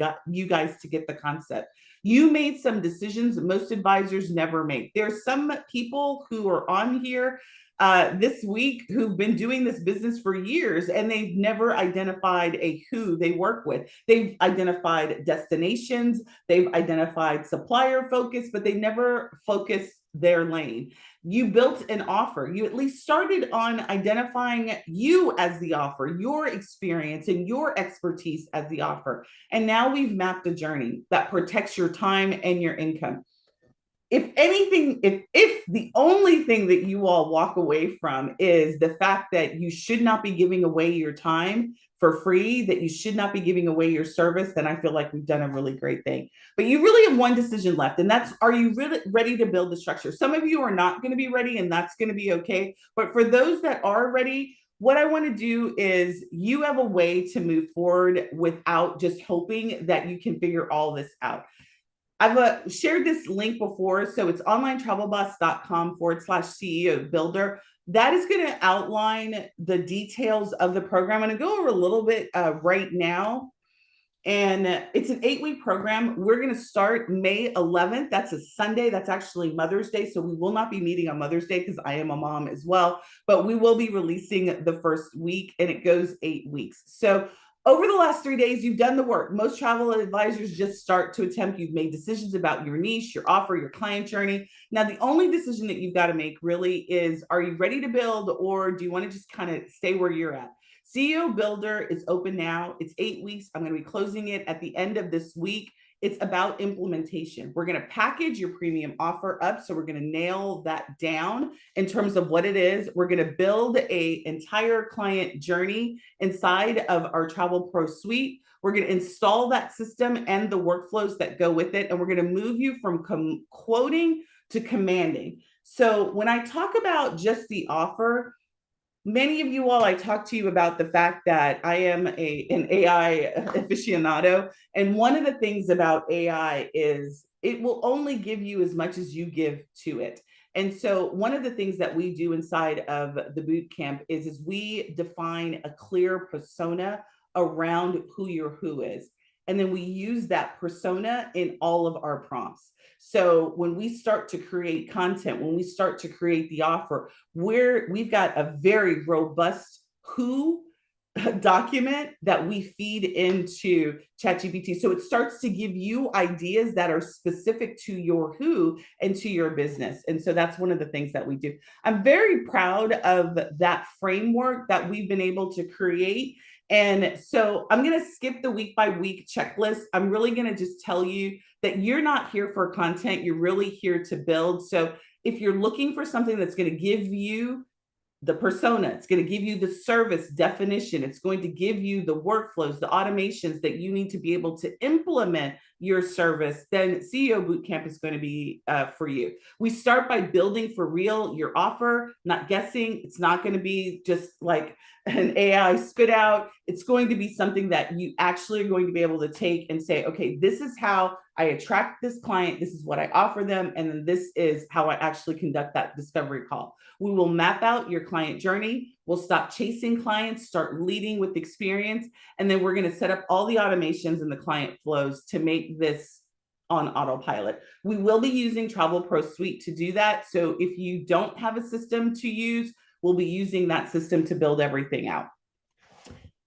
guys to get the concept. You made some decisions most advisors never make. There's some people who are on here this week who've been doing this business for years and they've never identified a who they work with. They've identified destinations, they've identified supplier focus, but they never focus their lane. You built an offer. You at least started on identifying you as the offer, your experience and your expertise as the offer. And now we've mapped a journey that protects your time and your income. If anything, if the only thing that you all walk away from is the fact that you should not be giving away your time for free, that you should not be giving away your service, then I feel like we've done a really great thing. But you really have one decision left, and that's, are you really ready to build the structure? Some of you are not going to be ready, and that's going to be okay. But for those that are ready, what I want to do is you have a way to move forward without just hoping that you can figure all this out. I've shared this link before, so it's onlinetravelboss.com/CEO builder. That is going to outline the details of the program. I'm going to go over a little bit right now. And it's an 8-week program. We're going to start May 11th. That's a Sunday. That's actually Mother's Day. So we will not be meeting on Mother's Day because I am a mom as well. But we will be releasing the first week, and it goes 8 weeks. So over the last 3 days, you've done the work. Most travel advisors just start to attempt. You've made decisions about your niche, your offer, your client journey. Now, the only decision that you've got to make really is, are you ready to build, or do you want to just kind of stay where you're at? CEO Builder is open now. It's 8 weeks. I'm going to be closing it at the end of this week. It's about implementation. We're going to package your premium offer up. So we're going to nail that down in terms of what it is. We're going to build an entire client journey inside of our Travel Pro suite. We're going to install that system and the workflows that go with it. And we're going to move you from quoting to commanding. So when I talk about just the offer, many of you all, I talked to you about the fact that I am an AI aficionado. And one of the things about AI is it will only give you as much as you give to it. And so one of the things that we do inside of the boot camp is we define a clear persona around who your who is. And then we use that persona in all of our prompts. So when we start to create content, when we start to create the offer, we've got a very robust who document that we feed into ChatGPT. So it starts to give you ideas that are specific to your who and to your business. And so that's one of the things that we do. I'm very proud of that framework that we've been able to create. And so I'm going to skip the week by week checklist. I'm really going to just tell you that you're not here for content. You're really here to build. So if you're looking for something that's going to give you the persona, it's going to give you the service definition, it's going to give you the workflows, the automations that you need to be able to implement your service, then CEO Bootcamp is going to be for you. We start by building for real your offer, not guessing. It's not going to be just like an AI spit out. It's going to be something that you actually are going to be able to take and say, okay, this is how I attract this client. This is what I offer them. And then this is how I actually conduct that discovery call. We will map out your client journey. We'll stop chasing clients, start leading with experience. And then we're going to set up all the automations and the client flows to make this on autopilot. We will be using Travel Pro Suite to do that. So if you don't have a system to use, we'll be using that system to build everything out.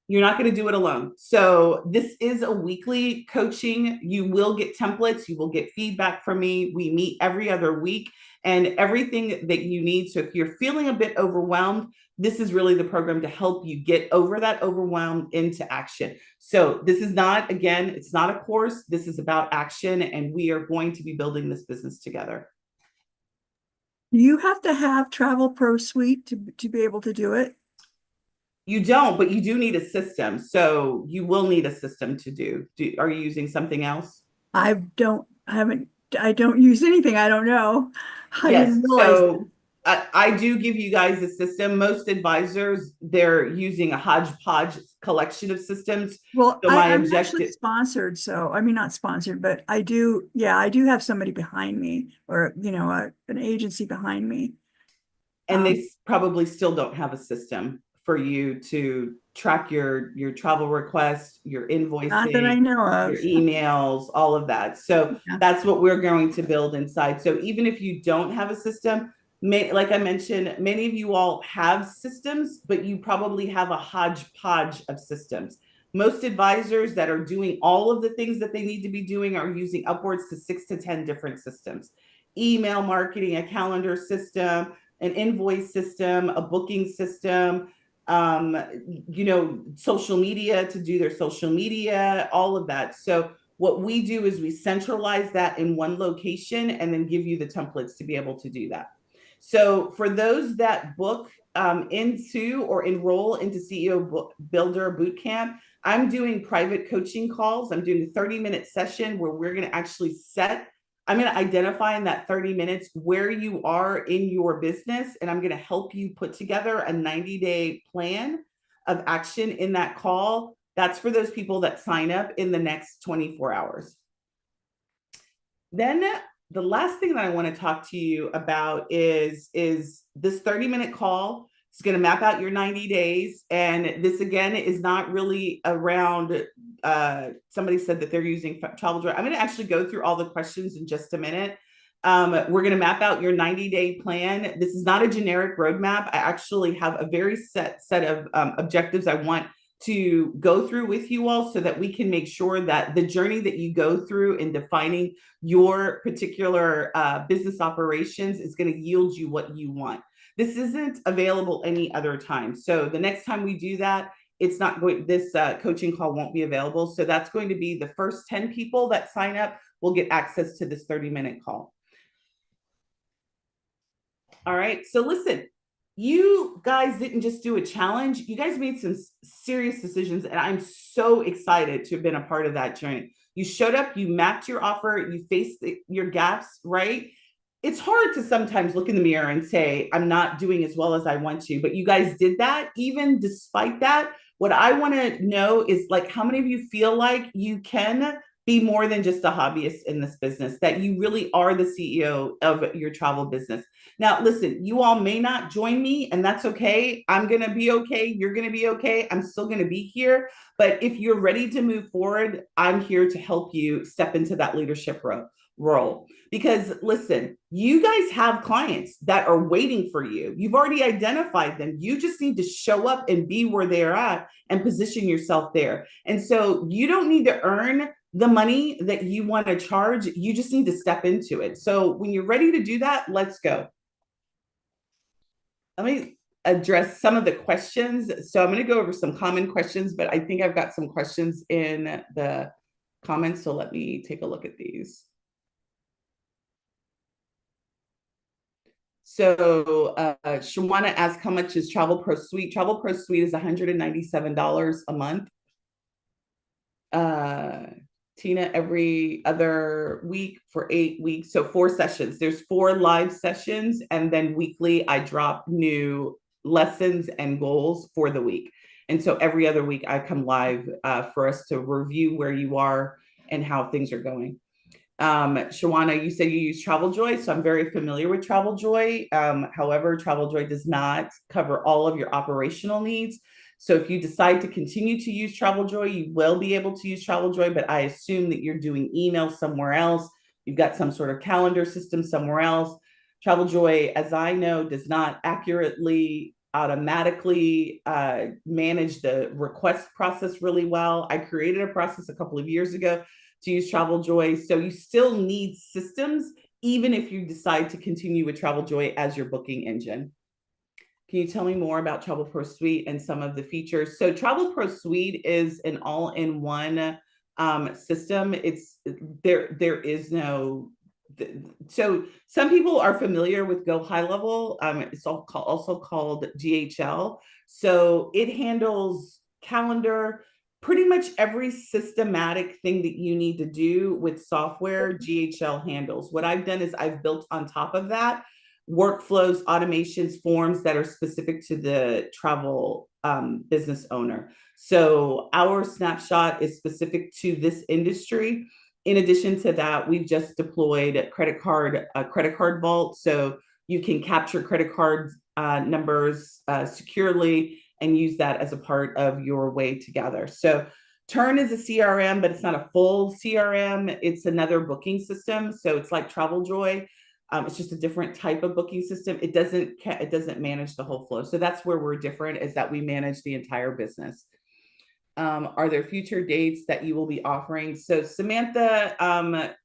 You're not going to do it alone. So this is a weekly coaching. You will get templates. You will get feedback from me. We meet every other week and everything that you need. So if you're feeling a bit overwhelmed, this is really the program to help you get over that overwhelm into action. So this is not, again, it's not a course. This is about action, and we are going to be building this business together. You have to have Travel Pro Suite to be able to do it. You don't, but you do need a system. So you will need a system to do. Are you using something else? I don't use anything. I don't know. I didn't realize so I do give you guys a system. Most advisors, they're using a hodgepodge collection of systems. Well, so I'm actually sponsored. So, I mean, not sponsored, but I do have somebody behind me, or, you know, an agency behind me. And they probably still don't have a system for you to track your travel requests, your invoicing, not that I know of, your emails, all of that. So that's what we're going to build inside. So even if you don't have a system, like I mentioned, many of you all have systems, but you probably have a hodgepodge of systems. Most advisors that are doing all of the things that they need to be doing are using upwards to 6 to 10 different systems: email marketing, a calendar system, an invoice system, a booking system, you know, social media to do their social media, all of that. So what we do is we centralize that in one location and then give you the templates to be able to do that. So for those that book into or enroll into CEO Builder Bootcamp, I'm doing private coaching calls. I'm doing a 30-minute session where we're going to actually I'm going to identify in that 30 minutes where you are in your business, and I'm going to help you put together a 90-day plan of action in that call. That's for those people that sign up in the next 24 hours. Then the last thing that I want to talk to you about is this 30-minute call. It's going to map out your 90 days. And this, again, is not really around, somebody said that they're using Travel Joy. I'm going to actually go through all the questions in just a minute. We're going to map out your 90-day plan. This is not a generic roadmap. I actually have a very set of objectives I want to go through with you all so that we can make sure that the journey that you go through in defining your particular business operations is going to yield you what you want. This isn't available any other time. So the next time we do that, it's not going, this coaching call won't be available. So that's going to be the first 10 people that sign up will get access to this 30-minute call. All right. So listen, you guys didn't just do a challenge. You guys made some serious decisions, and I'm so excited to have been a part of that journey. You showed up, you mapped your offer, you faced your gaps, right? It's hard to sometimes look in the mirror and say, I'm not doing as well as I want to, but you guys did that. Even despite that, what I want to know is, like, how many of you feel like you can be more than just a hobbyist in this business, that you really are the CEO of your travel business. Now, listen, you all may not join me, and that's okay. I'm going to be okay. You're going to be okay. I'm still going to be here. But if you're ready to move forward, I'm here to help you step into that leadership role. Because listen, you guys have clients that are waiting for you. You've already identified them. You just need to show up and be where they're at and position yourself there. And so you don't need to earn the money that you want to charge. You just need to step into it. So when you're ready to do that, let's go. Let me address some of the questions. So I'm going to go over some common questions, but I think I've got some questions in the comments. So let me take a look at these. So Shawana asked, how much is Travel Pro Suite? Travel Pro Suite is $197 a month. Tina, every other week for 8 weeks. So 4 sessions. There's 4 live sessions. And then weekly, I drop new lessons and goals for the week. And so every other week, I come live for us to review where you are and how things are going. Shawana, you said you use Travel Joy, so I'm very familiar with Travel Joy. However, Travel Joy does not cover all of your operational needs. So if you decide to continue to use Travel Joy, you will be able to use Travel Joy, but I assume that you're doing email somewhere else. You've got some sort of calendar system somewhere else. Travel Joy, as I know, does not accurately automatically manage the request process really well. I created a process a couple of years ago to use Travel Joy. So you still need systems, even if you decide to continue with Travel Joy as your booking engine. Can you tell me more about Travel Pro Suite and some of the features? So Travel Pro Suite is an all-in-one system. There is no, so some people are familiar with Go High Level. It's also called GHL. So it handles calendar, pretty much every systematic thing that you need to do with software. GHL handles. What I've done is I've built on top of that workflows, automations, forms that are specific to the travel business owner. So our snapshot is specific to this industry. In addition to that, we've just deployed a credit card vault. So you can capture credit card numbers securely and use that as a part of your way together. So Turn is a CRM, but it's not a full CRM. It's another booking system. So it's like Travel Joy. It's just a different type of booking system. It doesn't manage the whole flow. So that's where we're different, is that we manage the entire business. Are there future dates that you will be offering? So Samantha,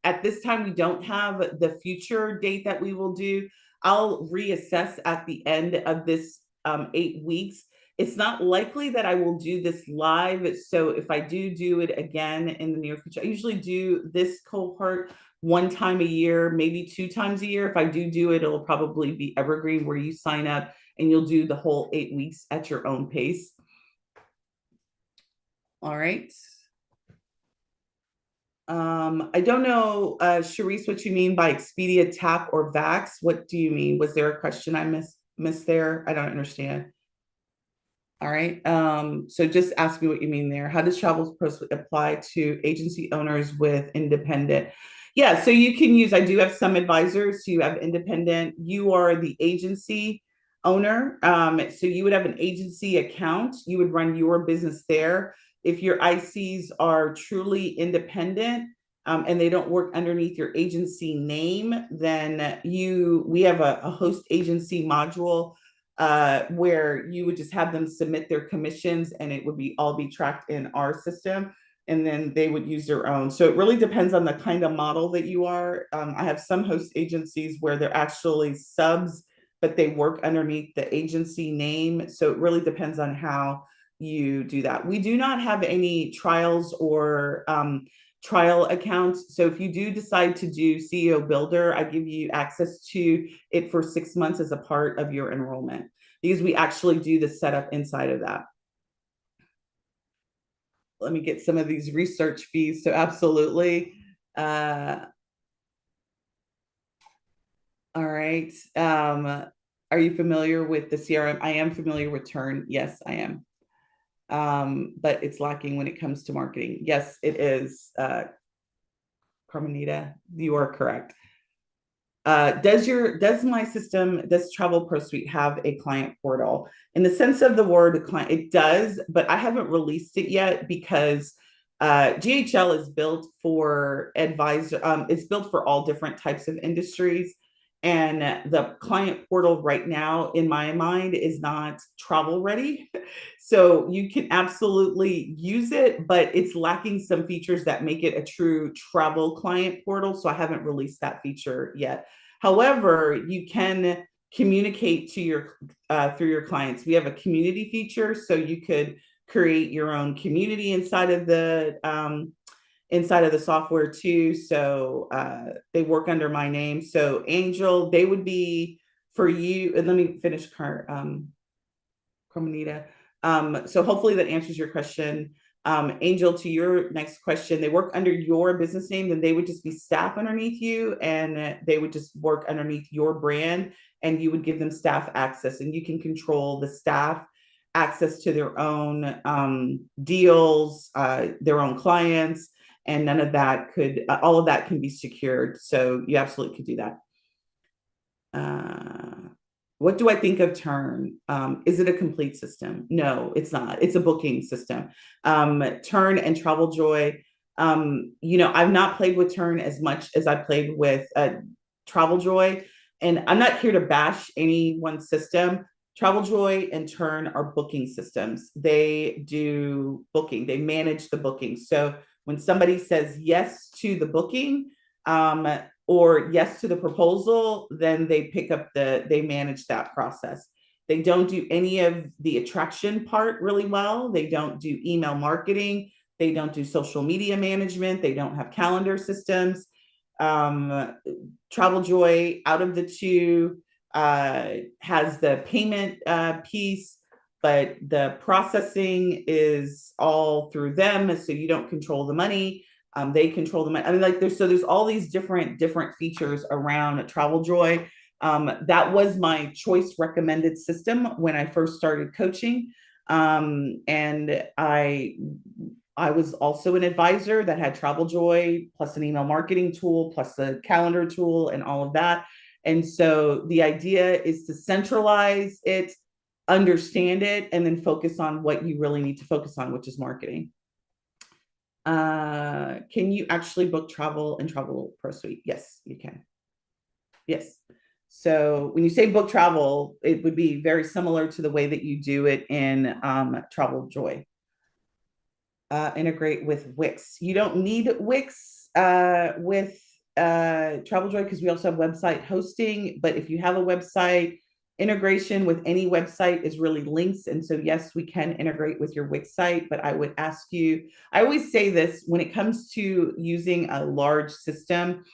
at this time, we don't have the future date that we will do. I'll reassess at the end of this 8 weeks. It's not likely that I will do this live. So if I do it again in the near future, I usually do this cohort 1 time a year, maybe 2 times a year. If I do it, it'll probably be evergreen, where you sign up and you'll do the whole 8 weeks at your own pace. All right. I don't know, Sharice, what you mean by Expedia Tap or Vax. What do you mean? Was there a question I missed there? I don't understand. All right. So just ask me what you mean there. How does Travel Pro apply to agency owners with independent? Yeah, so you can use, I do have some advisors who have independent. You are the agency. owner. So you would have an agency account. You would run your business there. If your ICs are truly independent, and they don't work underneath your agency name, then we have a host agency module where you would just have them submit their commissions, and it would all be tracked in our system, and then they would use their own. So it really depends on the kind of model that you are. I have some host agencies where they're actually subs, but they work underneath the agency name. So it really depends on how you do that. We do not have any trials or trial accounts. So if you do decide to do CEO Builder, I give you access to it for 6 months as a part of your enrollment, because we actually do the setup inside of that. Let me get some of these research fees. So absolutely. All right. Are you familiar with the CRM? I am familiar with Turn. Yes, I am. But it's lacking when it comes to marketing. Yes, it is. Carmenita, you are correct. Does my system, does Travel Pro Suite have a client portal? In the sense of the word client, it does, but I haven't released it yet because GHL is built for advisor. It's built for all different types of industries. And the client portal right now, in my mind, is not travel ready. So you can absolutely use it, but it's lacking some features that make it a true travel client portal. So I haven't released that feature yet. However, you can communicate to your through your clients. We have a community feature, so you could create your own community inside of the software too. So they work under my name. So Angel, they would be for you. And let me finish, Carmenita. So hopefully that answers your question. Angel, to your next question, they work under your business name, then they would just be staff underneath you, and they would just work underneath your brand, and you would give them staff access, and you can control the staff access to their own deals, their own clients, and none of that all of that can be secured. So you absolutely could do that. What do I think of Turn? Is it a complete system? No, it's not. It's a booking system. Turn and Travel Joy. I've not played with Turn as much as I played with Travel Joy, and I'm not here to bash any one system. Travel Joy and Turn are booking systems. They do booking. They manage the booking. So when somebody says yes to the booking, or yes to the proposal, then they manage that process. They don't do any of the attraction part really well. They don't do email marketing. They don't do social media management. They don't have calendar systems. Travel Joy, out of the two, has the payment piece, but the processing is all through them. So you don't control the money. They control the money. I mean, there's all these different features around Travel Joy. That was my choice recommended system when I first started coaching. And I was also an advisor that had Travel Joy plus an email marketing tool, plus a calendar tool and all of that. And so the idea is to centralize it, understand it, and then focus on what you really need to focus on, which is marketing. Can you actually book travel in Travel Pro Suite? Yes, you can. Yes. So when you say book travel, it would be very similar to the way that you do it in Travel Joy. Integrate with Wix. You don't need Wix with Travel Joy because we also have website hosting. But if you have a website, integration with any website is really links. And so, yes, we can integrate with your Wix site, but I would ask you, I always say this, when it comes to using a large system,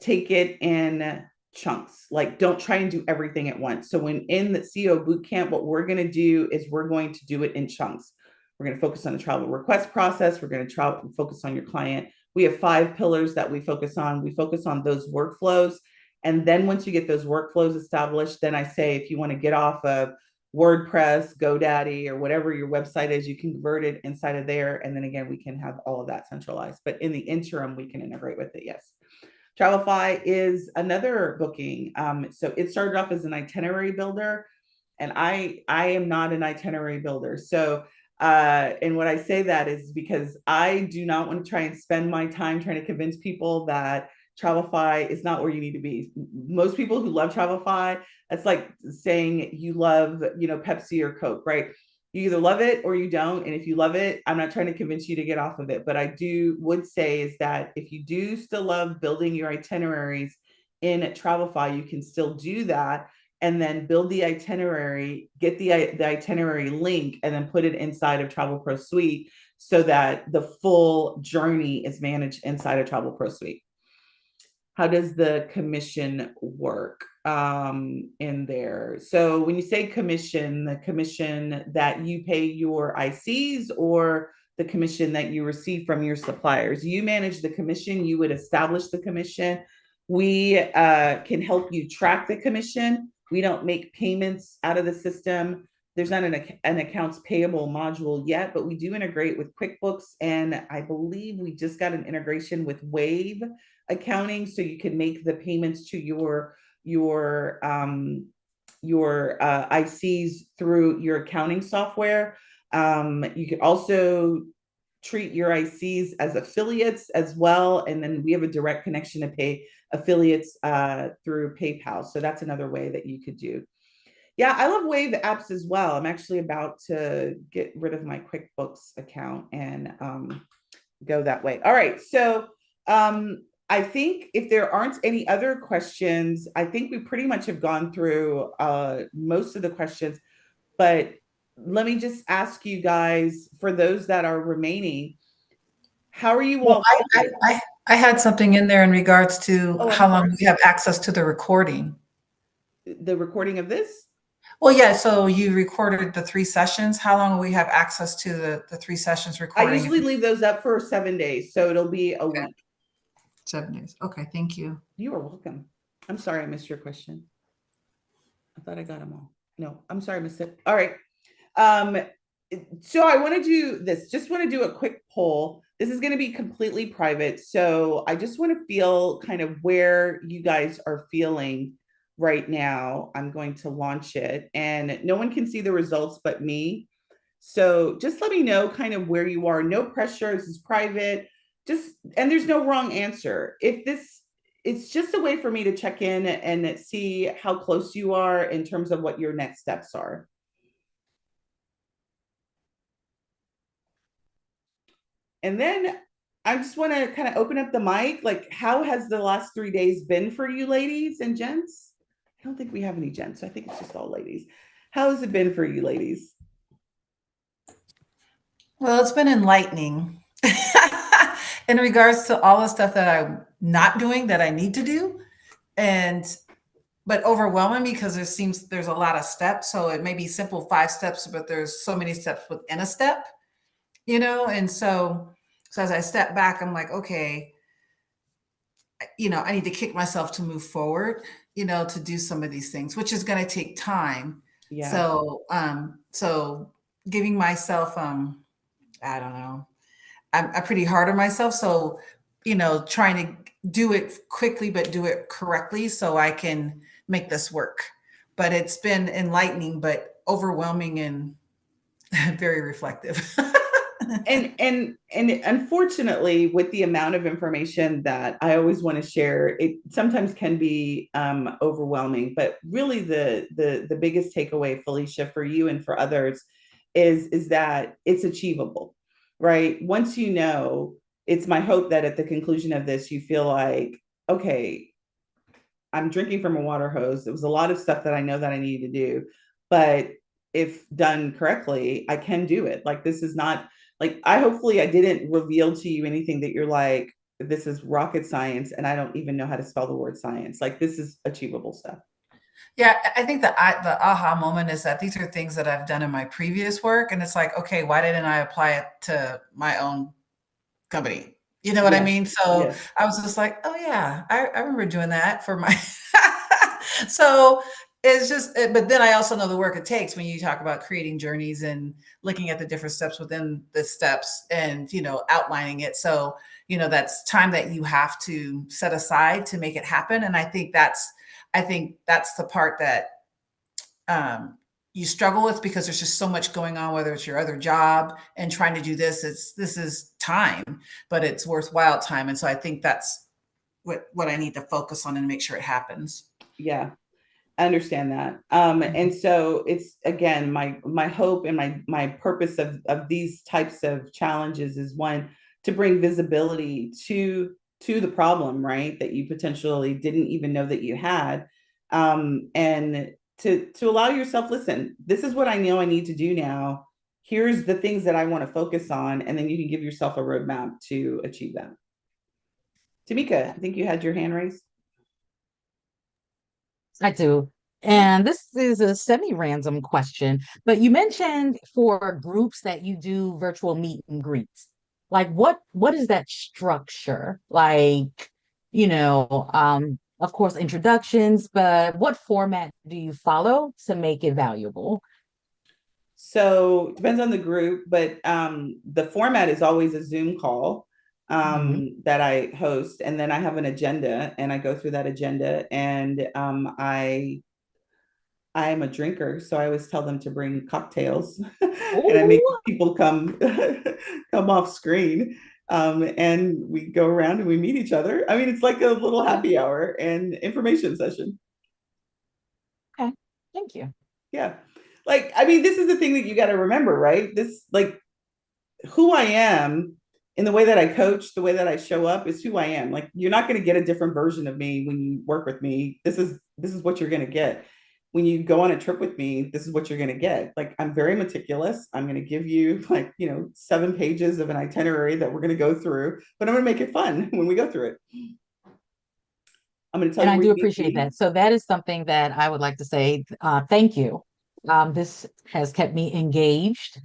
take it in chunks. Like, don't try and do everything at once. So when in the CEO bootcamp, what we're going to do is we're going to do it in chunks. We're going to focus on the travel request process. We're going to focus on your client. We have 5 pillars that we focus on. We focus on those workflows. And then once you get those workflows established, then I say, if you want to get off of WordPress, GoDaddy, or whatever your website is, you can convert it inside of there. And then again, we can have all of that centralized. But in the interim, we can integrate with it. Yes. Travelify is another booking. So it started off as an itinerary builder. And I am not an itinerary builder. So and what I say that is because I do not want to try and spend my time trying to convince people that Travelify is not where you need to be. Most people who love Travelify, that's like saying you love, Pepsi or Coke, right? You either love it or you don't. And if you love it, I'm not trying to convince you to get off of it. But I would say is that if you do still love building your itineraries in Travelify, you can still do that and then build the itinerary, get the itinerary link, and then put it inside of Travel Pro Suite so that the full journey is managed inside of Travel Pro Suite. How does the commission work in there? So when you say commission, the commission that you pay your ICs or the commission that you receive from your suppliers? You manage the commission, you would establish the commission. We can help you track the commission. We don't make payments out of the system. There's not an accounts payable module yet, but we do integrate with QuickBooks. And I believe we just got an integration with Wave accounting, so you can make the payments to your ICs through your accounting software. You could also treat your ICs as affiliates as well, and then we have a direct connection to pay affiliates through PayPal. So that's another way that you could do. Yeah, I love Wave apps as well. I'm actually about to get rid of my QuickBooks account and go that way. All right, so I think if there aren't any other questions, I think we pretty much have gone through most of the questions, but let me just ask you guys, for those that are remaining, how are you all? I had something in there in regards to how long we have access to the recording. The recording of this? Well, yeah, so you recorded the 3 sessions. How long will we have access to the 3 sessions recording? I usually leave those up for 7 days, so it'll be a week. 7 days. Okay, thank you. You are welcome. I'm sorry I missed your question. I thought I got them all. No, I'm sorry I missed it. All right. So I want to do this. Just want to do a quick poll. This is going to be completely private. So I just want to feel kind of where you guys are feeling right now. I'm going to launch it and no one can see the results but me. So just let me know kind of where you are. No pressure. This is private. And there's no wrong answer. It's just a way for me to check in and see how close you are in terms of what your next steps are. And then I just want to kind of open up the mic. Like, how has the last 3 days been for you ladies and gents? I don't think we have any gents. So I think it's just all ladies. How has it been for you ladies? Well, it's been enlightening in regards to all the stuff that I'm not doing that I need to do. But overwhelming because there's a lot of steps. So it may be simple 5 steps, but there's so many steps within a step, and so as I step back, I'm like, okay, I need to kick myself to move forward, to do some of these things, which is going to take time. Yeah. So giving myself, I don't know, I'm pretty hard on myself. So, trying to do it quickly, but do it correctly so I can make this work. But it's been enlightening, but overwhelming and very reflective. And unfortunately, with the amount of information that I always want to share, it sometimes can be overwhelming. But really, the biggest takeaway, Felicia, for you and for others, is that it's achievable, right? Once you know, it's my hope that at the conclusion of this, you feel like, okay, I'm drinking from a water hose. There was a lot of stuff that I know that I needed to do, but if done correctly, I can do it. Like, this is not like, hopefully I didn't reveal to you anything that you're like, this is rocket science and I don't even know how to spell the word science. Like, this is achievable stuff. Yeah, I think the aha moment is that these are things that I've done in my previous work. And it's like, okay, why didn't I apply it to my own company? You know what I mean? So I was just like, oh yeah, I remember doing that for my, so it's just, but then I also know the work it takes when you talk about creating journeys and looking at the different steps within the steps and, outlining it. So, that's time that you have to set aside to make it happen. And I think that's the part that, you struggle with because there's just so much going on, whether it's your other job and trying to do this. This is time, but it's worthwhile time. And so I think that's what I need to focus on and make sure it happens. Yeah, I understand that. And so it's, again, my hope and my purpose of these types of challenges is, one, to bring visibility to the problem, right? That you potentially didn't even know that you had. And to allow yourself, listen, this is what I know I need to do now. Here's the things that I want to focus on. And then you can give yourself a roadmap to achieve that. Tamika, I think you had your hand raised. I do. And this is a semi-random question, but you mentioned for groups that you do virtual meet and greets. Like what is that structure? Like, of course, introductions, but what format do you follow to make it valuable? So it depends on the group, but the format is always a Zoom call that I host, and then I have an agenda, and I go through that agenda, and I am a drinker, so I always tell them to bring cocktails, and I make Ooh, people come come off screen, and we go around and we meet each other. I mean, it's like a little happy hour and information session. okay. Thank you. Yeah. Like, I mean, this is the thing that you got to remember, right? This, like, who I am in the way that I coach, the way that I show up is who I am. Like, you're not going to get a different version of me when you work with me. This is what you're going to get. When you go on a trip with me, this is what you're going to get. Like, I'm very meticulous. I'm going to give you, like, 7 pages of an itinerary that we're going to go through, but I'm going to make it fun when we go through it. I'm going to tell And you I where do you need to appreciate be. that. So that is something that I would like to say, thank you. This has kept me engaged.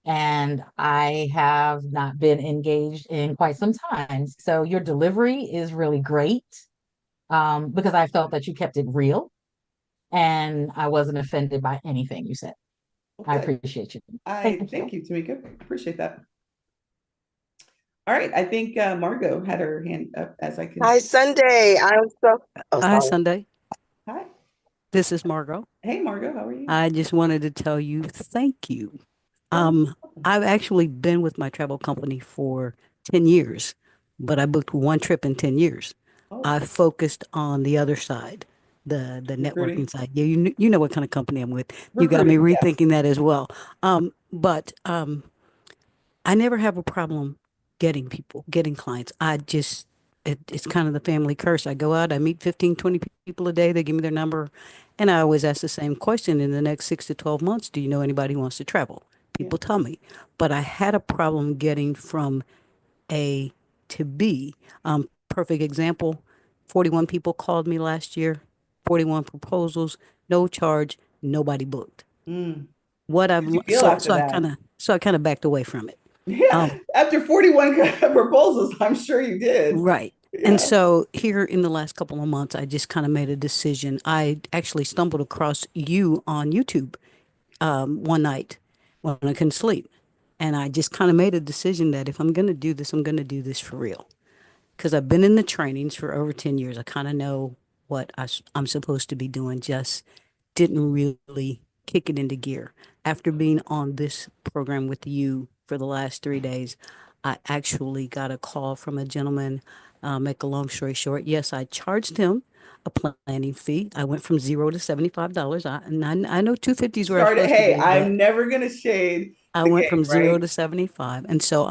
And I have not been engaged in quite some time. So your delivery is really great, because I felt that you kept it real and I wasn't offended by anything you said. Well, I good. appreciate you. I Thank you. thank you, Tamika. Appreciate that. All right. I think Margot had her hand up, as I can Hi, see. Sunday. I'm so, oh, Hi, sorry. Sunday. Hi. This is Margot. Hey, Margot. How are you? I just wanted to tell you thank you. Oh, I've actually been with my travel company for 10 years, but I booked one trip in 10 years. oh, I focused on the other side, the recruiting. networking side. Yeah, you know what kind of company I'm with. You got me Recruiting. Yes. rethinking that as well. But I never have a problem getting people, getting clients. It's kind of the family curse. I go out, I meet 15, 20 people a day. They give me their number. And I always ask the same question in the next 6 to 12 months. Do you know anybody who wants to travel? Yeah. People tell me. But I had a problem getting from A to B. Perfect example, 41 people called me last year, 41 proposals, no charge, nobody booked. Mm. What How I've did you l- feel after that? so I kind of backed away from it. Yeah. Um, After 41 proposals, I'm sure you did. Right. And Yeah. so here in the last couple of months, I just kind of made a decision. I actually stumbled across you on YouTube one night when I couldn't sleep. And I just kind of made a decision that if I'm going to do this, I'm going to do this for real. Because I've been in the trainings for over 10 years. I kind of know what I'm supposed to be doing, just didn't really kick it into gear. After being on this program with you for the last 3 days, I actually got a call from a gentleman. Make a long story short, yes, I charged him a planning fee. I went from $0 to $75. I know 250 is where I'm Started. supposed to Hey, be, but I'm never going to shade I the went game, from zero right? to 75. And so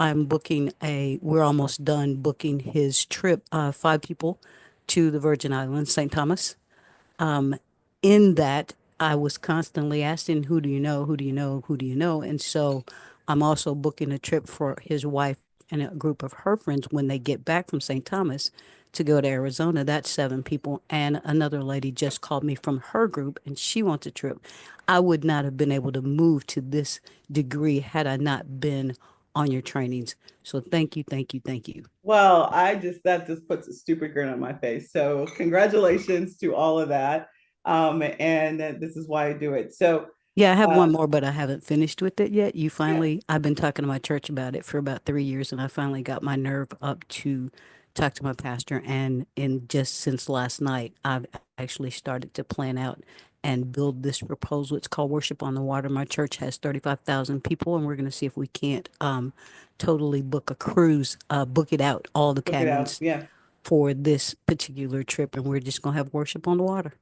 we're almost done booking his trip, 5 people to the Virgin Islands, St. Thomas. Um, in that, I was constantly asking, who do you know? Who do you know? Who do you know? And so I'm also booking a trip for his wife and a group of her friends when they get back from St. Thomas to go to Arizona. That's 7 people. And another lady just called me from her group and she wants a trip. I would not have been able to move to this degree had I not been on your trainings. So thank you, thank you, thank you. Well, that just puts a stupid grin on my face. So congratulations to all of that. And this is why I do it. So Yeah, I have uh, one more, but I haven't finished with it yet. yeah, I've been talking to my church about it for about 3 years, and I finally got my nerve up to talk to my pastor. And in just since last night, I've actually started to plan out and build this proposal. It's called Worship on the Water. My church has 35,000 people, and we're going to see if we can't totally book a cruise, book it out, all the Book it out. cabins Yeah. for this particular trip, and we're just going to have worship on the water.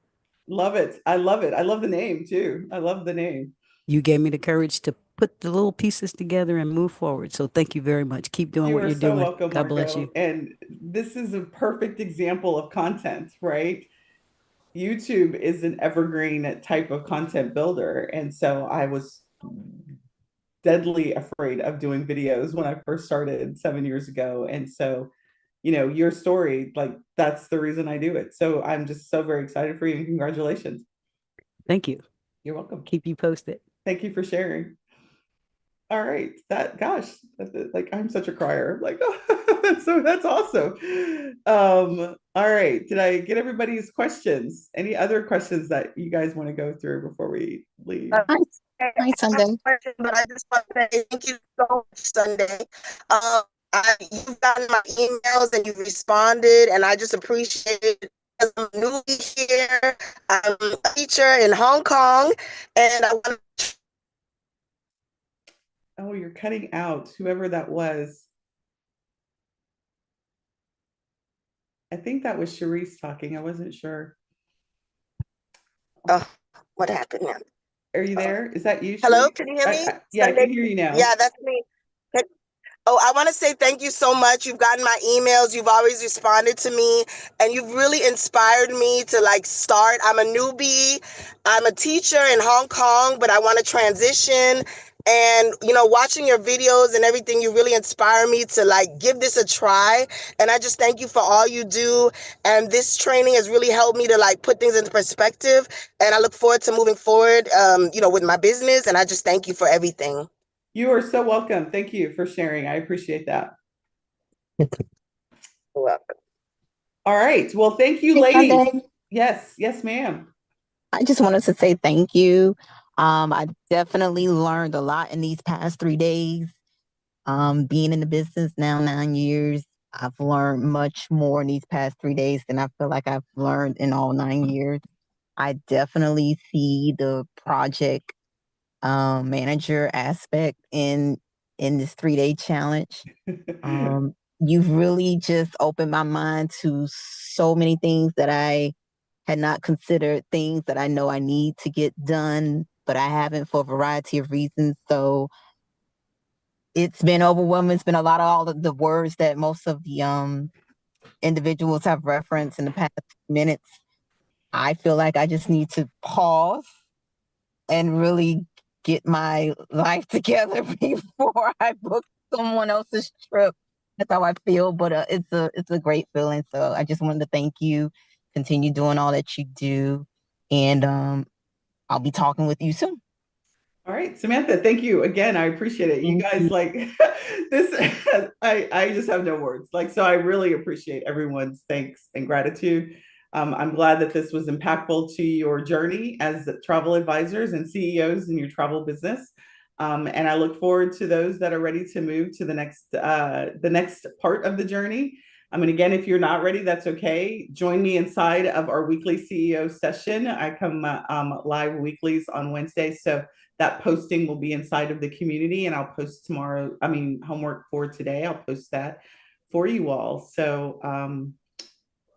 Love it. I love it. I love the name too. I love the name. You gave me the courage to put the little pieces together and move forward. So thank you very much. Keep doing You what are you're so doing. welcome, God bless Margot. you. And this is a perfect example of content, right? YouTube is an evergreen type of content builder. And so I was deadly afraid of doing videos when I first started 7 years ago. And so, your story, like that's the reason I do it. So I'm just so very excited for you and congratulations. Thank you. You're welcome. Keep you posted. Thank you for sharing. All right. Like I'm such a crier. Like, oh, that's awesome. All right. Did I get everybody's questions? Any other questions that you guys want to go through before we leave? Hi, Sunday. But I just want to say thank you so much, Sunday. You've gotten my emails and you've responded, and I just appreciate it. As I'm newbie here, I'm a teacher in Hong Kong, and I want to. Oh, you're cutting out, whoever that was. I think that was Sharice talking. I wasn't sure. Oh, what happened now? Are you there? Is that you, Sharice? Hello, can you hear me? Yeah, Sunday? I can hear you now. Yeah, that's me. Oh, I want to say thank you so much. You've gotten my emails. You've always responded to me, and you've really inspired me to start. I'm a newbie. I'm a teacher in Hong Kong, but I want to transition. And, watching your videos and everything, you really inspire me to give this a try. And I just thank you for all you do. And this training has really helped me to put things into perspective. And I look forward to moving forward, with my business. And I just thank you for everything. You are so welcome. Thank you for sharing. I appreciate that. You're welcome. All right. Well, thank you, Hey, ladies. Sunday. Yes, ma'am. I just wanted to say thank you. I definitely learned a lot in these past 3 days. Being in the business now 9 years, I've learned much more in these past 3 days than I feel like I've learned in all 9 years. I definitely see the project manager aspect in this 3 day challenge. You've really just opened my mind to so many things that I had not considered, things that I know I need to get done, but I haven't for a variety of reasons. So it's been overwhelming. It's been a lot of all of the words that most of the individuals have referenced in the past minutes. I feel like I just need to pause and really get my life together before I book someone else's trip. That's how I feel, but it's a great feeling. So I just wanted to thank you. Continue doing all that you do, and I'll be talking with you soon. All right, Samantha, thank you again. I appreciate it. You guys this, I just have no words. So I really appreciate everyone's thanks and gratitude. I'm glad that this was impactful to your journey as travel advisors and CEOs in your travel business. And I look forward to those that are ready to move to the next part of the journey. And again, if you're not ready, that's okay. Join me inside of our weekly CEO session. I come live weeklies on Wednesday. So that posting will be inside of the community, and I'll post homework for today. I'll post that for you all. So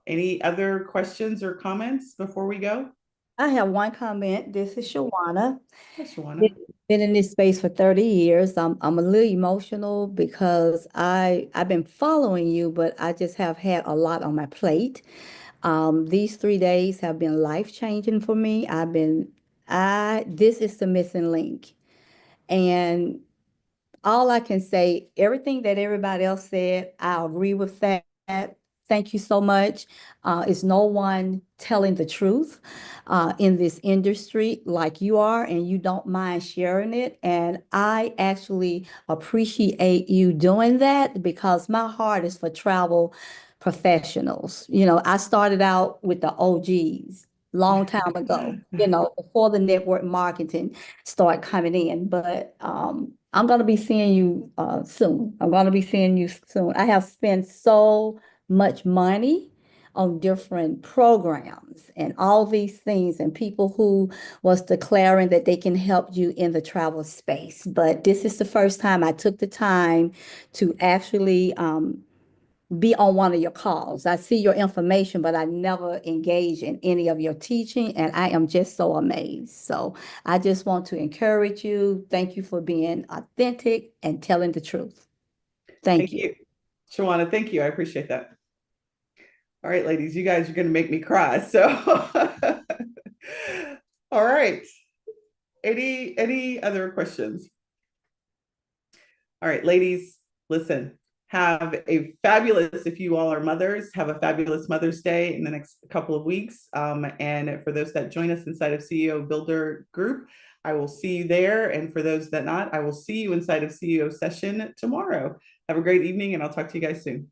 any other questions or comments before we go? I have one comment. This is Shawana. Hi, Shawana. Been in this space for 30 years. I'm a little emotional because I've been following you, but I just have had a lot on my plate. These 3 days have been life-changing for me. This is the missing link. And all I can say, everything that everybody else said, I agree with that. Thank you so much. It's no one telling the truth in this industry like you are, and you don't mind sharing it. And I actually appreciate you doing that because my heart is for travel professionals. I started out with the OGs long time ago, before the network marketing started coming in. But I'm going to be seeing you soon. I'm going to be seeing you soon. I have spent so much money on different programs and all these things, and people who was declaring that they can help you in the travel space. But this is the first time I took the time to actually be on one of your calls. I see your information, but I never engage in any of your teaching, and I am just so amazed. So I just want to encourage you. Thank you for being authentic and telling the truth. Thank you. Shawana, thank you. I appreciate that. All right, ladies, you guys are going to make me cry. So, all right. Any other questions? All right, ladies, listen, have a fabulous, if you all are mothers, have a fabulous Mother's Day in the next couple of weeks. And for those that join us inside of CEO Builder Group, I will see you there. And for those that not, I will see you inside of CEO Session tomorrow. Have a great evening, and I'll talk to you guys soon.